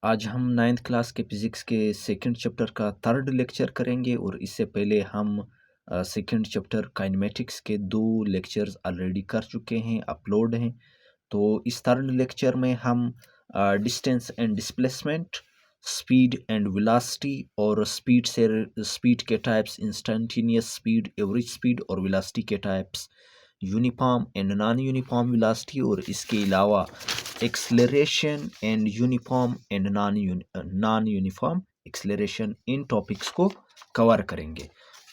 आज हम 9th class के फिज़िक्स के सेकंड चैप्टर का थर्ड लेक्चर करेंगे और इससे पहले हम सेकंड चैप्टर काइनेमेटिक्स के 2 लेक्चर्स ऑलरेडी कर चुके हैं, अपलोड हैं। तो इस थर्ड लेक्चर में हम distance and displacement, speed and velocity और स्पीड के types instantaneous speed, average speed और वेलोसिटी के types uniform and non uniform velocity और इसके अलावा acceleration and uniform and non uniform acceleration, in topics को कवर करेंगे।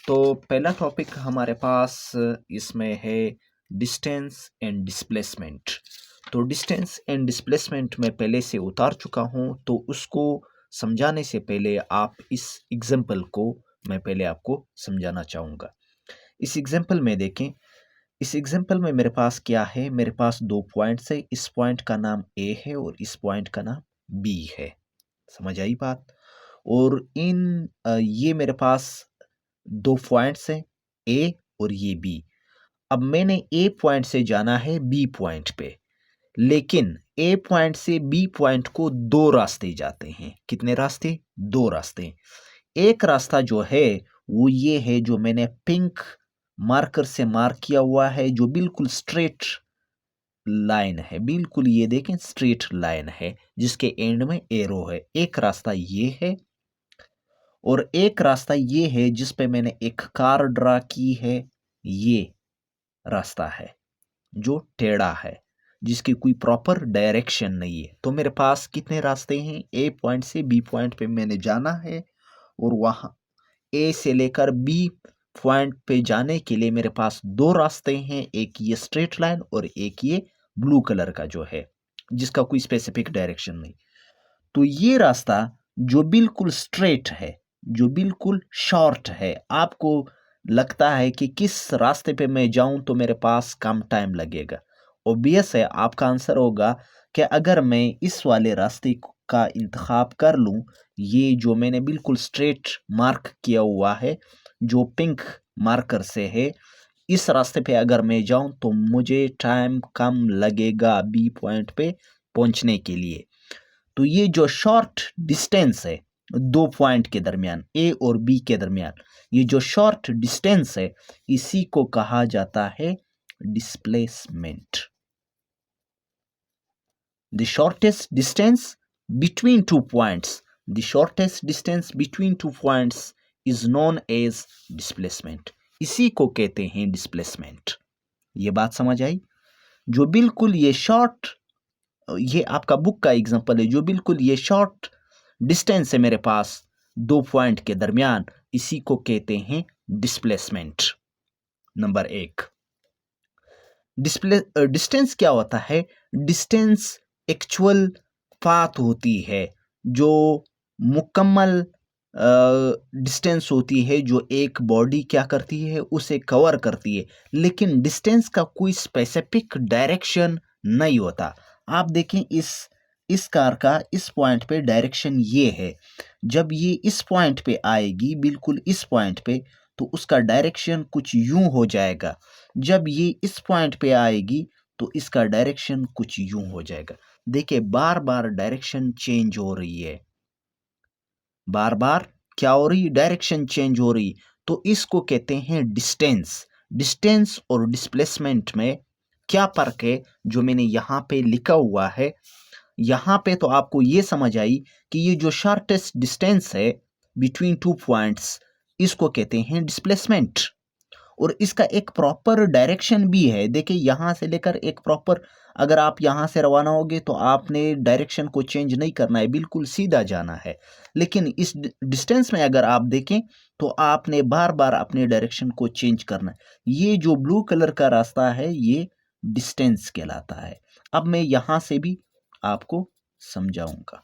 तो पहला टॉपिक हमारे पास इसमें है डिस्टेंस एंड डिस्प्लेसमेंट। तो डिस्टेंस एंड डिस्प्लेसमेंट मैं पहले से उतार चुका हूँ, तो उसको समझाने से पहले आप इस एग्जाम्पल को मैं पहले आपको समझाना चाहूँगा। इस एग्जाम्पल में देखें, इस एग्जाम्पल में मेरे पास क्या है, मेरे पास 2 पॉइंट्स है। इस पॉइंट का नाम ए है और इस पॉइंट का नाम बी है। समझ आई बात? और ये मेरे पास 2 पॉइंट्स हैं, ए और ये बी। अब मैंने ए पॉइंट से जाना है बी पॉइंट पे, लेकिन ए पॉइंट से बी पॉइंट को 2 रास्ते जाते हैं। कितने रास्ते? 2 रास्ते। एक रास्ता जो है वो ये है, जो मैंने पिंक मार्कर से मार्क किया हुआ है, जो बिल्कुल स्ट्रेट लाइन है, बिल्कुल ये देखें स्ट्रेट लाइन है जिसके एंड में एरो है। एक रास्ता ये है और एक रास्ता ये है जिस पे मैंने एक कार ड्रा की है। ये रास्ता है जो टेढ़ा है, जिसकी कोई प्रॉपर डायरेक्शन नहीं है। तो मेरे पास कितने रास्ते हैं? ए पॉइंट से बी पॉइंट पे मैंने जाना है और वहां ए से लेकर बी पॉइंट पे जाने के लिए मेरे पास 2 रास्ते हैं, एक ये स्ट्रेट लाइन और एक ये ब्लू कलर का जो है, जिसका कोई स्पेसिफिक डायरेक्शन नहीं। तो ये रास्ता जो बिल्कुल स्ट्रेट है, जो बिल्कुल शॉर्ट है, आपको लगता है कि किस रास्ते पे मैं जाऊं तो मेरे पास कम टाइम लगेगा। ऑब्वियस है, आपका आंसर होगा कि अगर मैं इस वाले रास्ते का इंतखाब कर लूं, ये जो मैंने बिल्कुल स्ट्रेट मार्क किया हुआ है, जो पिंक मार्कर से है, इस रास्ते पे अगर मैं जाऊं तो मुझे टाइम कम लगेगा बी पॉइंट पे पहुंचने के लिए। तो ये जो शॉर्ट डिस्टेंस है 2 पॉइंट के दरमियान, ए और बी के दरमियान, ये जो शॉर्ट डिस्टेंस है, इसी को कहा जाता है displacement. The shortest distance between 2 points, the shortest distance between 2 points is known as displacement. इसी को कहते हैं डिस्प्लेसमेंट। ये बात समझ आई? जो बिल्कुल ये शॉर्ट, ये आपका बुक का एग्जांपल है, जो बिल्कुल ये शॉर्ट डिस्टेंस है मेरे पास 2 पॉइंट के दरमियान, इसी को कहते हैं डिस्प्लेसमेंट। नंबर 1, डिस्टेंस क्या होता है? डिस्टेंस एक्चुअल पाथ होती है, जो मुकम्मल डिस्टेंस होती है, जो एक बॉडी क्या करती है, उसे कवर करती है। लेकिन डिस्टेंस का कोई स्पेसिफिक डायरेक्शन नहीं होता। आप देखें, इस कार का इस पॉइंट पे डायरेक्शन ये है। जब ये इस पॉइंट पे आएगी, बिल्कुल इस पॉइंट पे, तो उसका डायरेक्शन कुछ यूं हो जाएगा। जब ये इस पॉइंट पे आएगी तो इसका डायरेक्शन कुछ यूं हो जाएगा। देखिए, बार बार डायरेक्शन चेंज हो रही है, बार बार क्या हो रही? डायरेक्शन चेंज हो रही। तो इसको कहते हैं डिस्टेंस। डिस्टेंस और डिस्प्लेसमेंट में क्या फर्क है, जो मैंने यहाँ पे लिखा हुआ है, यहाँ पे तो आपको ये समझ आई कि ये जो शॉर्टेस्ट डिस्टेंस है बिटवीन 2 पॉइंट्स, इसको कहते हैं डिस्प्लेसमेंट। और इसका एक प्रॉपर डायरेक्शन भी है। देखिए, यहाँ से लेकर एक प्रॉपर, अगर आप यहाँ से रवाना होगे तो आपने डायरेक्शन को चेंज नहीं करना है, बिल्कुल सीधा जाना है। लेकिन इस डिस्टेंस में अगर आप देखें तो आपने बार बार अपने डायरेक्शन को चेंज करना है। ये जो ब्लू कलर का रास्ता है, ये डिस्टेंस कहलाता है। अब मैं यहाँ से भी आपको समझाऊंगा।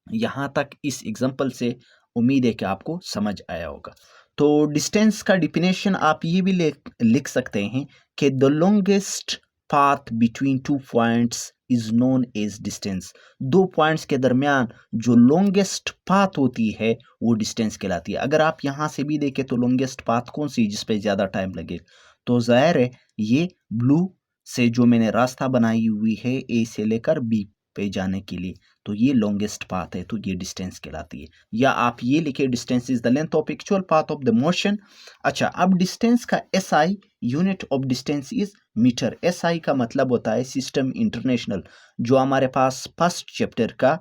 यहाँ तक इस एग्जाम्पल से उम्मीद है कि आपको समझ आया होगा। तो डिस्टेंस का डिफिनेशन आप ये भी लिख सकते हैं कि the longest path between 2 points is known as distance. 2 points के दरमियान जो लॉन्गेस्ट पाथ होती है वो डिस्टेंस कहलाती है। अगर आप यहाँ से भी देखें तो लॉन्गेस्ट पाथ कौन सी, जिस पे ज़्यादा टाइम लगे, तो जाहिर है ये ब्लू से जो मैंने रास्ता बनाई हुई है ए से लेकर बी पे जाने के लिए, तो ये लॉन्गेस्ट पाथ है, तो ये डिस्टेंस कहलाती है। या आप ये लिखे distance is the length of actual path of the motion. अच्छा, अब डिस्टेंस का SI, unit of distance is metre. SI का मतलब होता है सिस्टम इंटरनेशनल, जो हमारे पास फर्स्ट चैप्टर का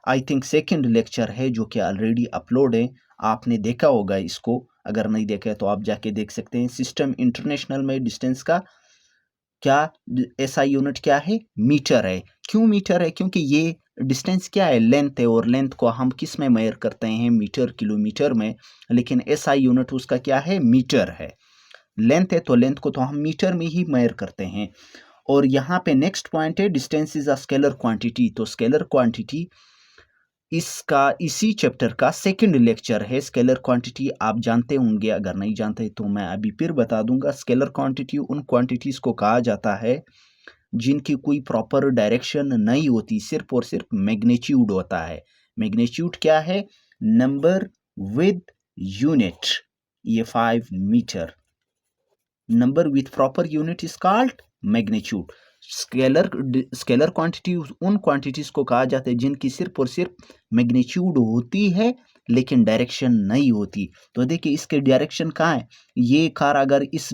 आई थिंक सेकेंड लेक्चर है, जो कि ऑलरेडी अपलोड है, आपने देखा होगा इसको। अगर नहीं देखा है तो आप जाके देख सकते हैं। सिस्टम इंटरनेशनल में डिस्टेंस का क्या एसआई यूनिट क्या है? मीटर है। क्यों मीटर है? क्योंकि ये डिस्टेंस क्या है? लेंथ है, और लेंथ को हम किस में मेजर करते हैं? मीटर, किलोमीटर में। लेकिन एसआई यूनिट उसका क्या है? मीटर है। लेंथ है तो लेंथ को तो हम मीटर में ही मेजर करते हैं। और यहाँ पे नेक्स्ट पॉइंट है distance is a scalar quantity. तो स्केलर क्वांटिटी इसका इसी चैप्टर का सेकंड लेक्चर है। स्केलर क्वांटिटी आप जानते होंगे, अगर नहीं जानते तो मैं अभी फिर बता दूंगा। स्केलर क्वांटिटी उन क्वांटिटीज को कहा जाता है जिनकी कोई प्रॉपर डायरेक्शन नहीं होती, सिर्फ और सिर्फ मैग्नीट्यूड होता है। मैग्नीट्यूड क्या है? नंबर विद यूनिट, ये 5 metre. Number with proper unit is called magnitude. Scalar quantity उन क्वांटिटीज को कहा जाता है जिनकी सिर्फ और सिर्फ मैग्नीट्यूड होती है लेकिन डायरेक्शन नहीं होती। तो देखिए इसके डायरेक्शन कहाँ है? ये कार अगर इस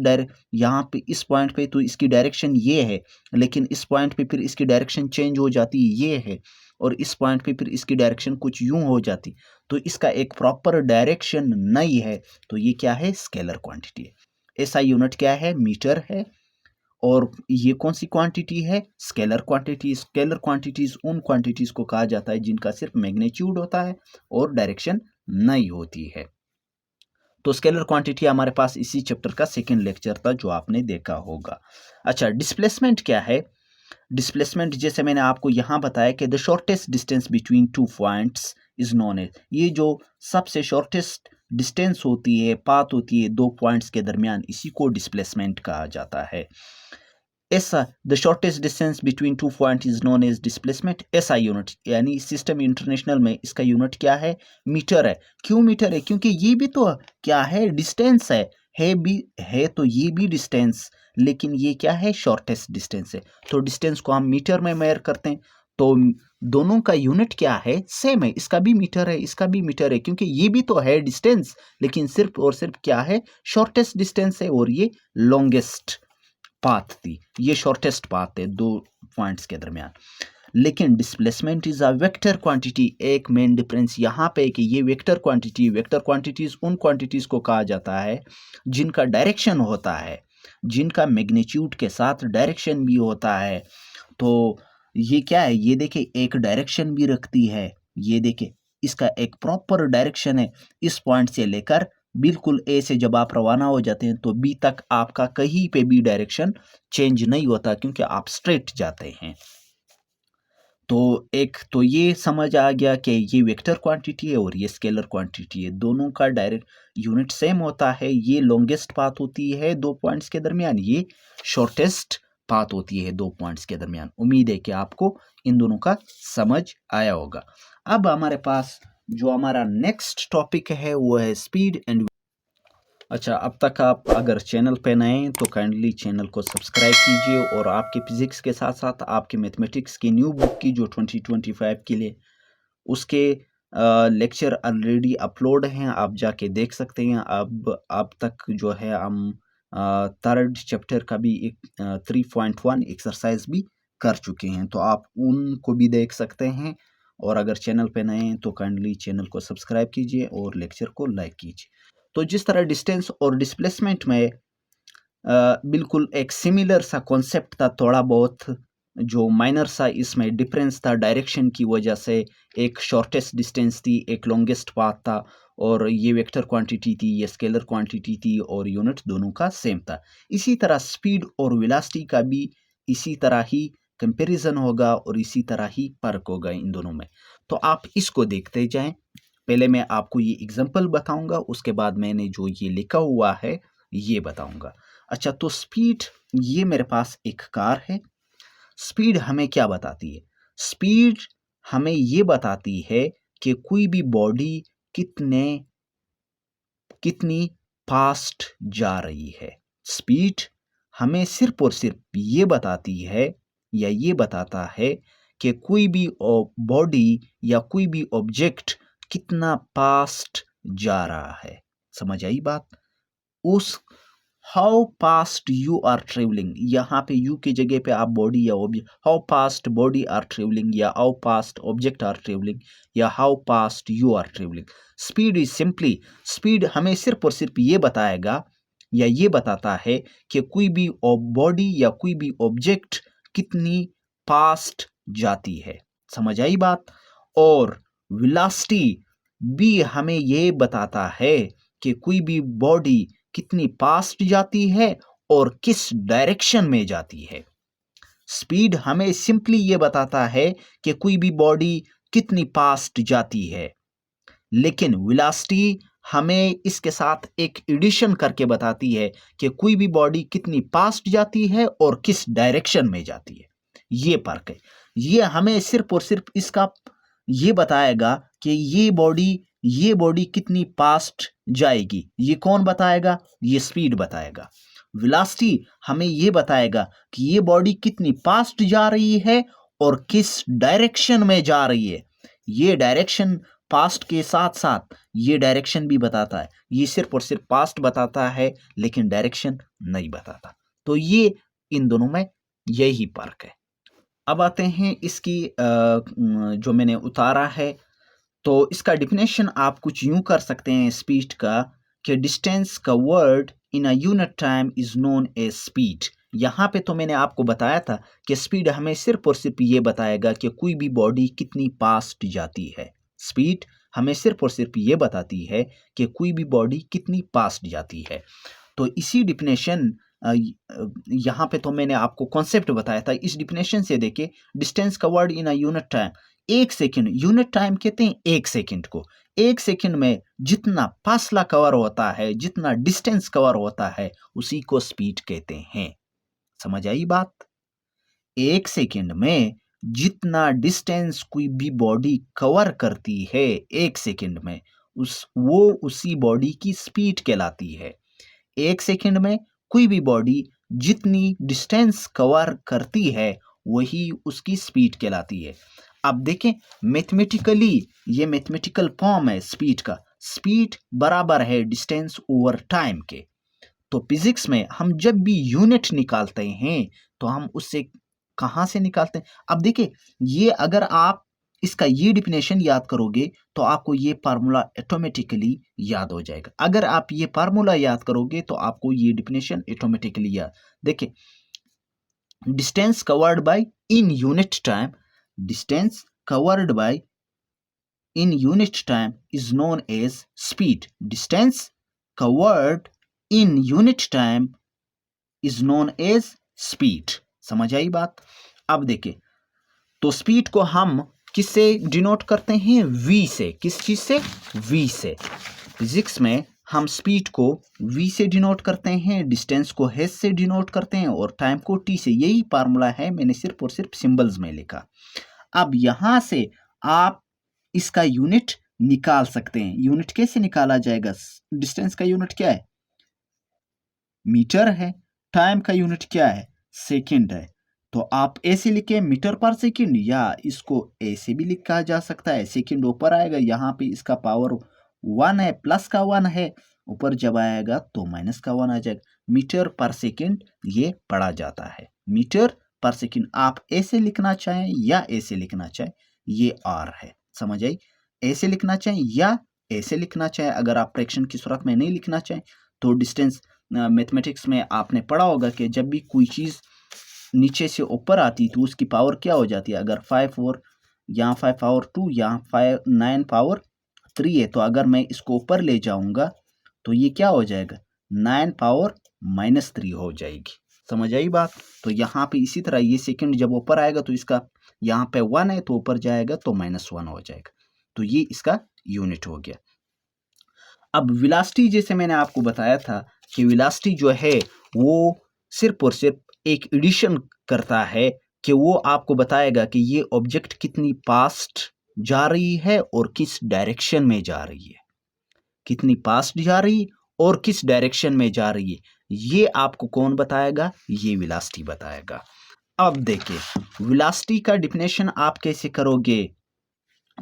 यहाँ पे इस पॉइंट पे, तो इसकी डायरेक्शन ये है, लेकिन इस पॉइंट पे फिर इसकी डायरेक्शन चेंज हो जाती ये है, और इस पॉइंट पे फिर इसकी डायरेक्शन कुछ यूं हो जाती। तो इसका एक प्रॉपर डायरेक्शन नहीं है, तो ये क्या है? स्केलर क्वांटिटी है। एसआई यूनिट क्या है? मीटर है। और ये कौन सी क्वांटिटी है? Scalar quantity. स्केलर क्वांटिटीज उन क्वांटिटीज को कहा जाता है जिनका सिर्फ मैग्नीट्यूड होता है और डायरेक्शन नहीं होती है। तो स्केलर क्वांटिटी हमारे पास इसी चैप्टर का सेकंड लेक्चर था, जो आपने देखा होगा। अच्छा, डिस्प्लेसमेंट क्या है? डिस्प्लेसमेंट जैसे मैंने आपको यहां बताया कि the shortest distance between 2 points is known as, ये जो सबसे शॉर्टेस्ट डिस्टेंस होती है, पाथ होती है 2 पॉइंट्स के दरमियान, इसी को डिस्प्लेसमेंट कहा जाता है। ऐसा the shortest distance between 2 point is known as displacement. ऐसा यूनिट यानी सिस्टम इंटरनेशनल में इसका यूनिट क्या है? मीटर है। क्यों मीटर है? क्योंकि ये भी तो क्या है? डिस्टेंस है भी है, तो ये भी डिस्टेंस, लेकिन ये क्या है? शॉर्टेस्ट डिस्टेंस है। तो डिस्टेंस को हम मीटर में मेजर करते हैं, तो दोनों का यूनिट क्या है? सेम है। इसका भी मीटर है, इसका भी मीटर है, क्योंकि ये भी तो है डिस्टेंस, लेकिन सिर्फ और सिर्फ क्या है? शॉर्टेस्ट डिस्टेंस है, और ये लॉन्गेस्ट पाथ थी। ये शॉर्टेस्ट पाथ है 2 पॉइंट्स के दरमियान। लेकिन displacement is a vector quantity. एक मेन डिफरेंस यहाँ पे कि ये वेक्टर क्वांटिटीज उन क्वांटिटीज को कहा जाता है जिनका डायरेक्शन होता है, जिनका मैग्नीट्यूड के साथ डायरेक्शन भी होता है। तो ये क्या है? ये देखिए एक डायरेक्शन भी रखती है। ये देखिए इसका एक प्रॉपर डायरेक्शन है। इस पॉइंट से लेकर बिल्कुल ए से जब आप रवाना हो जाते हैं तो बी तक आपका कहीं पे भी डायरेक्शन चेंज नहीं होता, क्योंकि आप स्ट्रेट जाते हैं। तो एक तो ये समझ आ गया कि ये वेक्टर क्वांटिटी है और ये स्केलर क्वांटिटी है। दोनों का डायरेक्ट यूनिट सेम होता है। ये लॉन्गेस्ट पाथ होती है 2 पॉइंट्स के दरमियान, ये शॉर्टेस्ट पाथ होती है 2 पॉइंट्स के दरमियान। उम्मीद है कि आपको इन दोनों का समझ आया होगा। अब हमारे पास जो हमारा नेक्स्ट टॉपिक है वो है स्पीड एंड। अच्छा, अब तक आप अगर चैनल पे नए हैं तो काइंडली चैनल को सब्सक्राइब कीजिए, और आपके फिजिक्स के साथ साथ आपके मैथमेटिक्स की न्यू बुक की जो 2025 के लिए, उसके लेक्चर ऑलरेडी अपलोड हैं, आप जाके देख सकते हैं। अब तक जो है हम थर्ड चैप्टर का भी एक 3.1 एक्सरसाइज भी कर चुके हैं, तो आप उनको भी देख सकते हैं। और अगर चैनल पे नए हैं तो काइंडली चैनल को सब्सक्राइब कीजिए और लेक्चर को लाइक कीजिए। तो जिस तरह डिस्टेंस और डिस्प्लेसमेंट में बिल्कुल एक सिमिलर सा कॉन्सेप्ट था, थोड़ा बहुत जो माइनर सा इसमें डिफरेंस था डायरेक्शन की वजह से। एक शॉर्टेस्ट डिस्टेंस थी, एक लॉन्गेस्ट पाथ था, और ये वेक्टर क्वांटिटी थी, ये स्केलर क्वांटिटी थी, और यूनिट दोनों का सेम था। इसी तरह स्पीड और वेलोसिटी का भी इसी तरह ही कंपैरिजन होगा और इसी तरह ही फर्क होगा इन दोनों में। तो आप इसको देखते जाएं। पहले मैं आपको ये एग्जांपल बताऊंगा, उसके बाद मैंने जो ये लिखा हुआ है ये बताऊंगा। अच्छा, तो स्पीड, ये मेरे पास एक कार है। स्पीड हमें क्या बताती है? स्पीड हमें ये बताती है कि कोई भी बॉडी कितनी फास्ट जा रही है। स्पीड हमें सिर्फ और सिर्फ ये बताती है, या ये बताता है कि कोई भी बॉडी या कोई भी ऑब्जेक्ट कितना फास्ट जा रहा है। समझ आई बात? उस how fast you are travelling, यहाँ पे यू की जगह पे आप बॉडी या object, how fast body are travelling या how fast object are travelling या how fast you are travelling. Speed is simply, speed हमें सिर्फ और सिर्फ ये बताएगा या ये बताता है कि कोई भी बॉडी या कोई भी ऑब्जेक्ट कितनी फास्ट जाती है। समझ आई बात? और वेलोसिटी भी हमें ये बताता है कि कोई भी बॉडी कितनी फास्ट जाती है और किस डायरेक्शन में जाती है। स्पीड हमें सिंपली ये बताता है कि कोई भी बॉडी कितनी फास्ट जाती है, लेकिन वेलोसिटी हमें इसके साथ एक एडिशन करके बताती है कि कोई भी बॉडी कितनी फास्ट जाती है और किस डायरेक्शन में जाती है। ये फर्क है। ये हमें सिर्फ और सिर्फ इसका ये बताएगा कि ये बॉडी कितनी फास्ट जाएगी। ये कौन बताएगा? ये स्पीड बताएगा। वेलोसिटी हमें ये बताएगा कि ये बॉडी कितनी फास्ट जा रही है और किस डायरेक्शन में जा रही है। ये डायरेक्शन पास्ट के साथ साथ ये डायरेक्शन भी बताता है। ये सिर्फ और सिर्फ पास्ट बताता है लेकिन डायरेक्शन नहीं बताता। तो ये इन दोनों में यही फर्क है। अब आते हैं इसकी जो मैंने उतारा है, तो इसका डिफिनेशन आप कुछ यूं कर सकते हैं स्पीड का कि distance covered in a unit time is known as speed. यहाँ पे तो मैंने आपको बताया था कि स्पीड हमें सिर्फ और सिर्फ ये बताएगा कि कोई भी बॉडी कितनी फास्ट जाती है। स्पीड हमें सिर्फ और सिर्फ ये बताती है कि कोई भी बॉडी कितनी फास्ट जाती है। तो इसी डिफिनेशन यहाँ पे तो मैंने आपको कॉन्सेप्ट बताया था। इस डिफिनेशन से देखे distance covered in a unit time, एक सेकंड, यूनिट टाइम कहते हैं एक सेकंड को। एक सेकंड में जितना फासला कवर होता है, जितना डिस्टेंस कवर होता है, उसी को स्पीड कहते हैं। समझ आई बात? एक सेकंड में जितना डिस्टेंस कोई भी बॉडी कवर करती है एक सेकंड में, वो उसी बॉडी की स्पीड कहलाती है। एक सेकंड में कोई भी बॉडी जितनी डिस्टेंस कवर करती है वही उसकी स्पीड कहलाती है। अब देखें मैथमेटिकली, ये मैथमेटिकल फॉर्म है स्पीड का। स्पीड बराबर है डिस्टेंस ओवर टाइम के। तो फिजिक्स में हम जब भी यूनिट निकालते हैं तो हम उससे कहाँ से निकालते हैं? अब देखिए, ये अगर आप इसका ये डिफिनेशन याद करोगे तो आपको ये फार्मूला ऑटोमेटिकली याद हो जाएगा। अगर आप ये फार्मूला याद करोगे तो आपको ये डिफिनेशन ऑटोमेटिकली याद। देखिए, distance covered by in unit time, distance covered by in unit time is known as speed. Distance covered in unit time is known as speed. समझ आई बात? अब देखिए, तो स्पीड को हम किससे डिनोट करते हैं? v से। किस चीज से? v से। फिजिक्स में हम स्पीड को v से डिनोट करते हैं, डिस्टेंस को h से डिनोट करते हैं और टाइम को t से। यही फार्मूला है, मैंने सिर्फ और सिर्फ सिंबल्स में लिखा। अब यहां से आप इसका यूनिट निकाल सकते हैं। यूनिट कैसे निकाला जाएगा? डिस्टेंस का यूनिट क्या है? मीटर है। टाइम का यूनिट क्या है? सेकंड है। तो आप ऐसे लिखे मीटर पर सेकंड, या इसको ऐसे भी लिखा जा सकता है। सेकंड ऊपर आएगा, यहाँ पे इसका पावर 1 है, प्लस का 1 है, ऊपर जब आएगा तो माइनस का 1 आ जाएगा। मीटर पर सेकंड ये पढ़ा जाता है। मीटर पर सेकंड आप ऐसे लिखना चाहें या ऐसे लिखना चाहें, ये आर है। समझ आई? ऐसे लिखना चाहें या ऐसे लिखना चाहें। अगर आप फ्रैक्शन की सूरत में नहीं लिखना चाहें तो डिस्टेंस मैथमेटिक्स में आपने पढ़ा होगा कि जब भी कोई चीज़ नीचे से ऊपर आती तो उसकी पावर क्या हो जाती है? अगर 5 और यहाँ 5 पावर 2, यहाँ 9 पावर 3 है, तो अगर मैं इसको ऊपर ले जाऊंगा तो ये क्या हो जाएगा? 9 पावर -3 हो जाएगी। समझ आई बात? तो यहाँ पे इसी तरह ये सेकंड जब ऊपर आएगा तो इसका यहाँ पे 1 है तो ऊपर जाएगा तो -1 हो जाएगा। तो ये इसका यूनिट हो गया। अब वेलोसिटी, जैसे मैंने आपको बताया था कि वेलोसिटी जो है वो सिर्फ और सिर्फ एक एडिशन करता है कि वो आपको बताएगा कि ये ऑब्जेक्ट कितनी फास्ट जा रही है और किस डायरेक्शन में जा रही है। कितनी फास्ट जा रही और किस डायरेक्शन में जा रही है, ये आपको कौन बताएगा? ये वेलोसिटी बताएगा। अब देखिए वेलोसिटी का डिफिनेशन आप कैसे करोगे।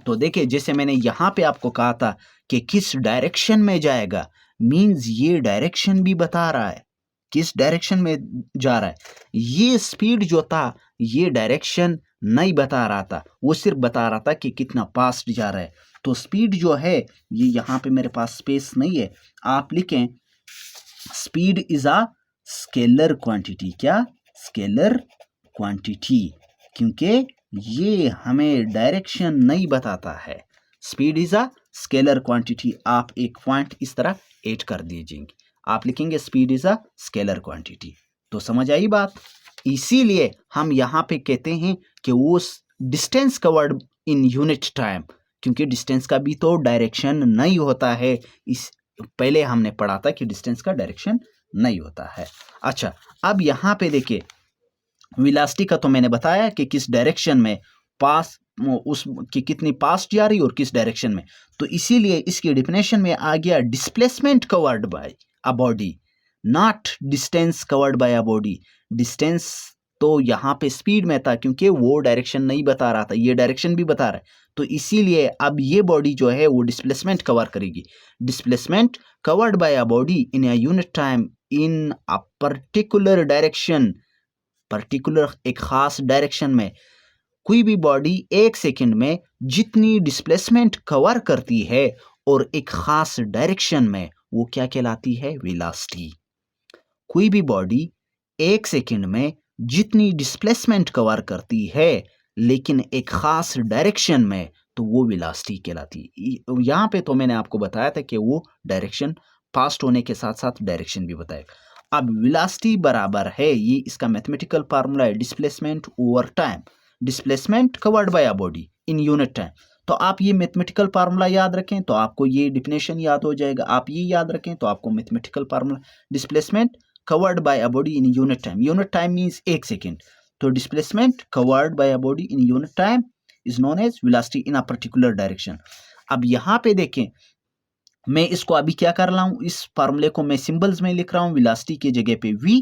तो देखिए जैसे मैंने यहाँ पे आपको कहा था कि किस डायरेक्शन में जाएगा, मींस ये डायरेक्शन भी बता रहा है किस डायरेक्शन में जा रहा है। ये स्पीड जो था ये डायरेक्शन नहीं बता रहा था, वो सिर्फ बता रहा था कि कितना फास्ट जा रहा है। तो स्पीड जो है ये यहाँ पे मेरे पास स्पेस नहीं है, आप लिखें speed is a scalar quantity. क्या? स्केलर क्वांटिटी, क्योंकि ये हमें डायरेक्शन नहीं बताता है। Speed is a scalar quantity. आप एक पॉइंट इस तरह ऐड कर दीजिए, आप लिखेंगे speed is a scalar quantity. तो समझ आई बात। इसीलिए हम यहाँ पे कहते हैं कि वो distance covered in unit time, क्योंकि डिस्टेंस का भी तो डायरेक्शन नहीं होता है। इस पहले हमने पढ़ा था कि डिस्टेंस का डायरेक्शन नहीं होता है। अच्छा, अब यहाँ पे देखिए वेलोसिटी का तो मैंने बताया कि किस डायरेक्शन में पास उस की कितनी पास जा रही और किस डायरेक्शन में। तो इसीलिए इसकी डेफिनेशन में आ गया displacement covered by a body, not distance covered bye a body. Distance तो यहाँ पे स्पीड में था क्योंकि वो डायरेक्शन नहीं बता रहा था, ये डायरेक्शन भी बता रहा है। तो इसीलिए अब ये बॉडी जो है वो डिस्प्लेसमेंट कवर करेगी। Displacement covered by a body in a unit time in a particular direction. Particular एक खास डायरेक्शन में कोई भी बॉडी एक सेकंड में जितनी डिस्प्लेसमेंट कवर करती है और एक खास डायरेक्शन में, वो क्या कहलाती है? वेलोसिटी। कोई भी बॉडी एक सेकंड में जितनी डिस्प्लेसमेंट कवर करती है लेकिन एक खास डायरेक्शन में, तो वो वेलोसिटी कहलाती है। यहाँ पे तो मैंने आपको बताया था कि वो डायरेक्शन फास्ट होने के साथ साथ डायरेक्शन भी बताएगा। अब वेलोसिटी बराबर है, ये इसका मैथमेटिकल फार्मूला है, displacement over time. Displacement covered by a body in unit time. तो आप ये मैथमेटिकल फार्मूला याद रखें तो आपको ये डिफिनेशन याद हो जाएगा। आप ये याद रखें तो आपको mathematical formula displacement covered by a body in unit time. Unit time means एक सेकेंड। तो displacement covered by a body in unit time is known as velocity in a particular direction. अब यहाँ पे देखें, मैं इसको अभी क्या कर रहा हूँ, इस फार्मूले को मैं सिंबल्स में लिख रहा हूँ, वेलोसिटी के जगह पे v,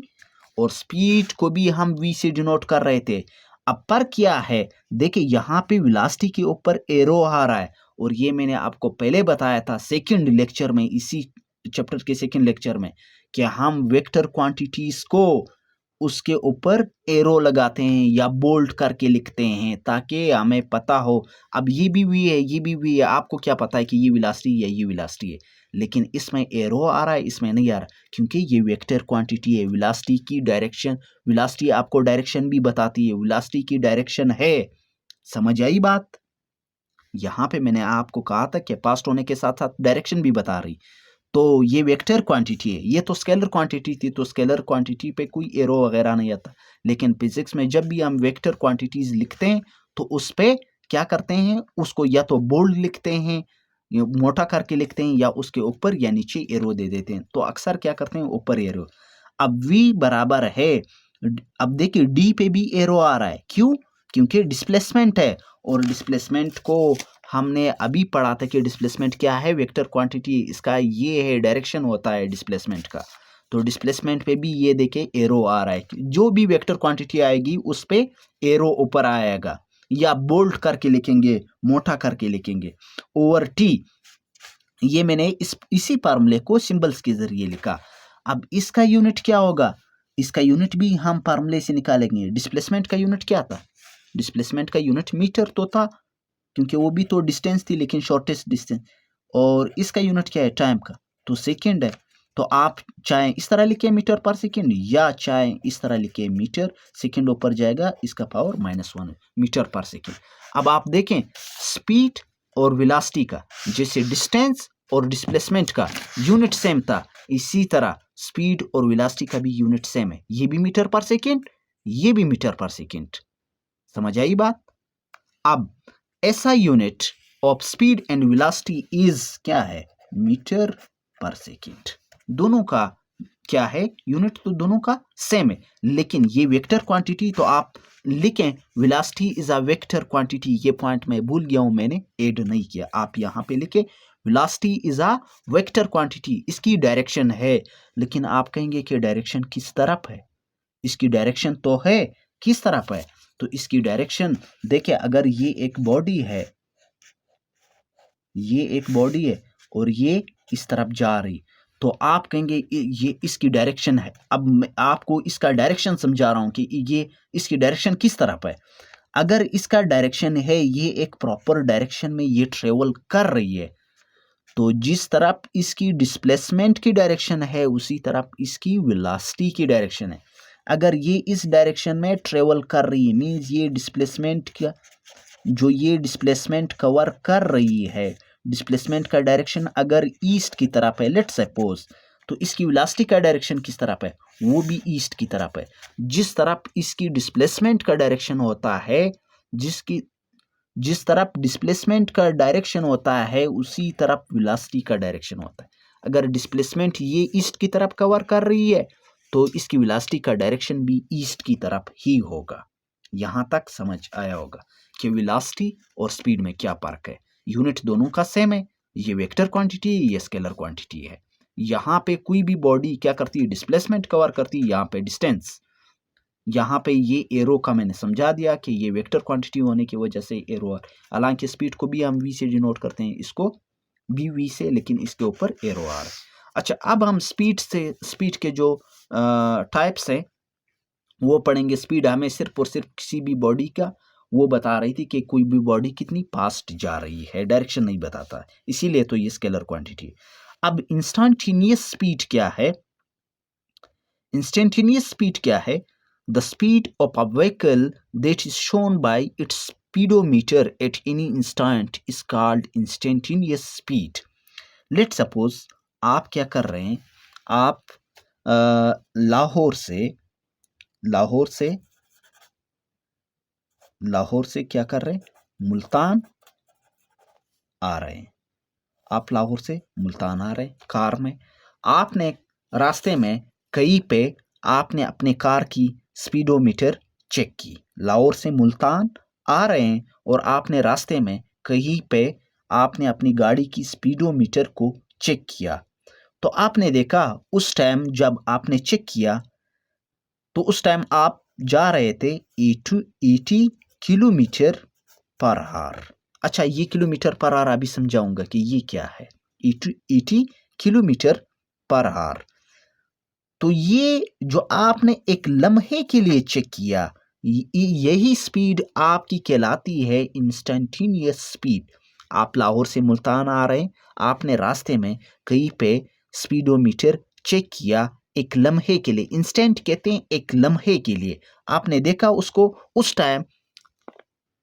और स्पीड को भी हम v से डिनोट कर रहे थे। अब पर क्या है, देखिए यहाँ पे वेलोसिटी के ऊपर एरो आ रहा है, और ये मैंने आपको पहले बताया था सेकंड लेक्चर में, इसी चैप्टर के सेकंड लेक्चर में, कि हम वेक्टर क्वांटिटीज को उसके ऊपर एरो लगाते हैं या बोल्ड करके लिखते हैं ताकि हमें पता हो। अब ये भी v है, ये भी v है, आपको क्या पता है कि ये वेलोसिटी है, ये वेलोसिटी है, लेकिन इसमें एरो आ रहा है, इसमें नहीं आ रहा, क्योंकि ये वेक्टर क्वांटिटी है। वेलोसिटी की डायरेक्शन, वेलोसिटी आपको डायरेक्शन भी बताती है, वेलोसिटी की डायरेक्शन है। समझ आई बात। यहाँ पे मैंने आपको कहा था कि पास्ट होने के साथ साथ डायरेक्शन भी बता रही। तो ये वेक्टर क्वांटिटी है, ये तो स्केलर क्वांटिटी थी, तो स्केलर क्वांटिटी पे कोई एरो वगैरह नहीं आता। लेकिन फिजिक्स में जब भी हम वेक्टर क्वांटिटीज लिखते हैं तो उस पे क्या करते हैं, उसको या तो बोल्ड लिखते हैं, मोटा करके लिखते हैं, या उसके ऊपर या नीचे एरो दे देते हैं। तो अक्सर क्या करते हैं, ऊपर एरो। अब v बराबर है, अब देखिए डी पे भी एरो आ रहा है, क्यों? क्योंकि डिस्प्लेसमेंट है, और डिस्प्लेसमेंट को हमने अभी पढ़ा था कि डिस्प्लेसमेंट क्या है, वेक्टर क्वांटिटी, इसका ये है डायरेक्शन होता है डिस्प्लेसमेंट का। तो डिस्प्लेसमेंट पे भी ये देखे एरो आ रहा है, जो भी वेक्टर क्वांटिटी आएगी उस पे एरो ऊपर आएगा, या बोल्ड करके लिखेंगे, मोटा करके लिखेंगे, ओवर टी। ये मैंने इसी फार्मूले को सिंबल्स के जरिए लिखा। अब इसका यूनिट क्या होगा, इसका यूनिट भी हम फार्मूले से निकालेंगे। डिस्प्लेसमेंट का यूनिट क्या था, डिस्प्लेसमेंट का यूनिट मीटर तो था, क्योंकि वो भी तो डिस्टेंस थी लेकिन शॉर्टेस्ट डिस्टेंस। और इसका यूनिट क्या है, टाइम का, तो सेकंड है। तो आप चाहे इस तरह लिखे मीटर पर सेकंड, या चाहे इस तरह लिखे मीटर, सेकंड ऊपर जाएगा, इसका पावर -1 मीटर पर सेकंड। अब आप देखें स्पीड और वेलोसिटी का, जैसे डिस्टेंस और डिस्प्लेसमेंट का यूनिट सेम था, इसी तरह स्पीड और वेलोसिटी का भी यूनिट सेम है। ये भी मीटर पर सेकंड, ये भी मीटर पर सेकंड। समझ आई बात। अब ऐसा unit of speed and velocity is क्या है, मीटर पर सेकंड। दोनों का क्या है, यूनिट तो दोनों का सेम है, लेकिन ये वेक्टर क्वांटिटी, तो आप लिखें velocity is a vector quantity. ये पॉइंट मैं भूल गया हूं, मैंने ऐड नहीं किया, आप यहां पे लिखे velocity is a vector quantity. इसकी डायरेक्शन है, लेकिन आप कहेंगे कि डायरेक्शन किस तरफ है, इसकी डायरेक्शन तो है किस तरफ है, तो इसकी डायरेक्शन देखिए, अगर ये एक बॉडी है, ये एक बॉडी है और ये इस तरफ जा रही, तो आप कहेंगे ये इसकी डायरेक्शन है। अब मैं आपको इसका डायरेक्शन समझा रहा हूं कि ये इसकी डायरेक्शन किस तरफ है। अगर इसका डायरेक्शन है, ये एक प्रॉपर डायरेक्शन में ये ट्रेवल कर रही है, तो जिस तरफ इसकी डिस्प्लेसमेंट की डायरेक्शन है उसी तरफ इसकी वेलोसिटी की डायरेक्शन है। अगर ये इस डायरेक्शन में ट्रेवल कर रही है, मींस ये डिस्प्लेसमेंट का जो ये डिस्प्लेसमेंट कवर कर रही है, डिस्प्लेसमेंट का डायरेक्शन अगर ईस्ट की तरफ है, लेट्स सपोज, तो इसकी वेलोसिटी का डायरेक्शन किस तरफ है, वो भी ईस्ट की तरफ है। जिस तरफ इसकी डिस्प्लेसमेंट का डायरेक्शन होता है, जिस तरफ डिस्प्लेसमेंट का डायरेक्शन होता है उसी तरफ वेलोसिटी का डायरेक्शन होता है। अगर डिस्प्लेसमेंट ये ईस्ट की तरफ कवर कर रही है तो इसकी वेलोसिटी का डायरेक्शन भी ईस्ट की तरफ ही होगा। यहाँ तक समझ आया होगा कि वेलोसिटी और स्पीड में क्या फर्क है। यूनिट दोनों का सेम है, ये वेक्टर क्वांटिटी है, ये स्केलर क्वांटिटी है। यहाँ पे कोई भी बॉडी क्या करती है, डिस्प्लेसमेंट कवर करती है, यहाँ पे डिस्टेंस। यहाँ पे ये एरो का मैंने समझा दिया कि ये वेक्टर क्वांटिटी होने की वजह से एरो है। हालांकि स्पीड को भी हम वी से डिनोट करते हैं, इसको भी वी से, लेकिन इसके ऊपर एरो आ रहा है। अच्छा, अब हम स्पीड के जो टाइप्स हैं वो पढ़ेंगे। स्पीड हमें सिर्फ और सिर्फ किसी भी बॉडी का वो बता रही थी कि कोई भी बॉडी कितनी फास्ट जा रही है, डायरेक्शन नहीं बताता, इसीलिए तो ये स्केलर क्वांटिटी। अब इंस्टेंटेनियस स्पीड क्या है? इंस्टेंटेनियस स्पीड क्या है? The speed of a vehicle that is shown by its speedometer at any instant is called instantaneous speed. Let's suppose आप क्या कर रहे हैं, आप लाहौर से क्या कर रहे हैं, मुल्तान आ रहे हैं। आप लाहौर से मुल्तान आ रहे हैं कार में। आपने रास्ते में कहीं पे आपने अपने कार की स्पीडोमीटर चेक की। लाहौर से मुल्तान आ रहे हैं और आपने रास्ते में कहीं पे आपने अपनी गाड़ी की स्पीडोमीटर को चेक किया, तो आपने देखा उस टाइम जब आपने चेक किया तो उस टाइम आप जा रहे थे 80 किलोमीटर पर आवर। अच्छा, ये किलोमीटर पर आवर अभी समझाऊंगा कि ये क्या है। 80 किलोमीटर पर आवर, तो ये जो आपने एक लम्हे के लिए चेक किया, यही स्पीड आपकी कहलाती है इंस्टेंटेनियस स्पीड। आप लाहौर से मुल्तान आ रहे हैं, आपने रास्ते में कहीं पे स्पीडोमीटर चेक किया एक लम्हे के लिए, इंस्टेंट कहते हैं एक लम्हे के लिए। आपने देखा उसको, उस टाइम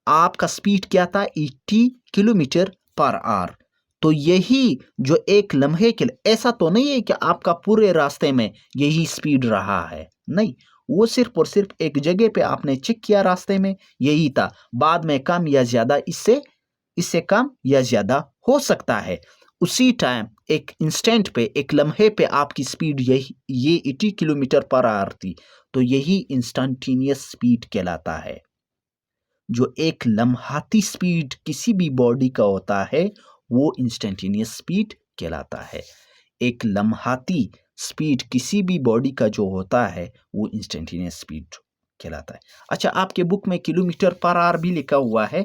आपका स्पीड क्या था, 80 किलोमीटर पर आवर। तो यही जो एक लम्हे के लिए, ऐसा तो नहीं है कि आपका पूरे रास्ते में यही स्पीड रहा है, नहीं, वो सिर्फ और सिर्फ एक जगह पे आपने चेक किया रास्ते में यही था। बाद में कम या ज्यादा, इससे कम या ज्यादा हो सकता है। उसी टाइम एक इंस्टेंट पे, एक लम्हे पे आपकी स्पीड ये 80 किलोमीटर पर आवर थी, तो यही इंस्टेंटेनियस स्पीड कहलाता है। जो एक लम्हाती स्पीड किसी भी बॉडी का होता है वो इंस्टेंटेनियस स्पीड कहलाता है। एक लम्हाती स्पीड किसी भी बॉडी का जो होता है वो इंस्टेंटेनियस स्पीड कहलाता है। अच्छा, आपके बुक में किलोमीटर पर आवर भी लिखा हुआ है,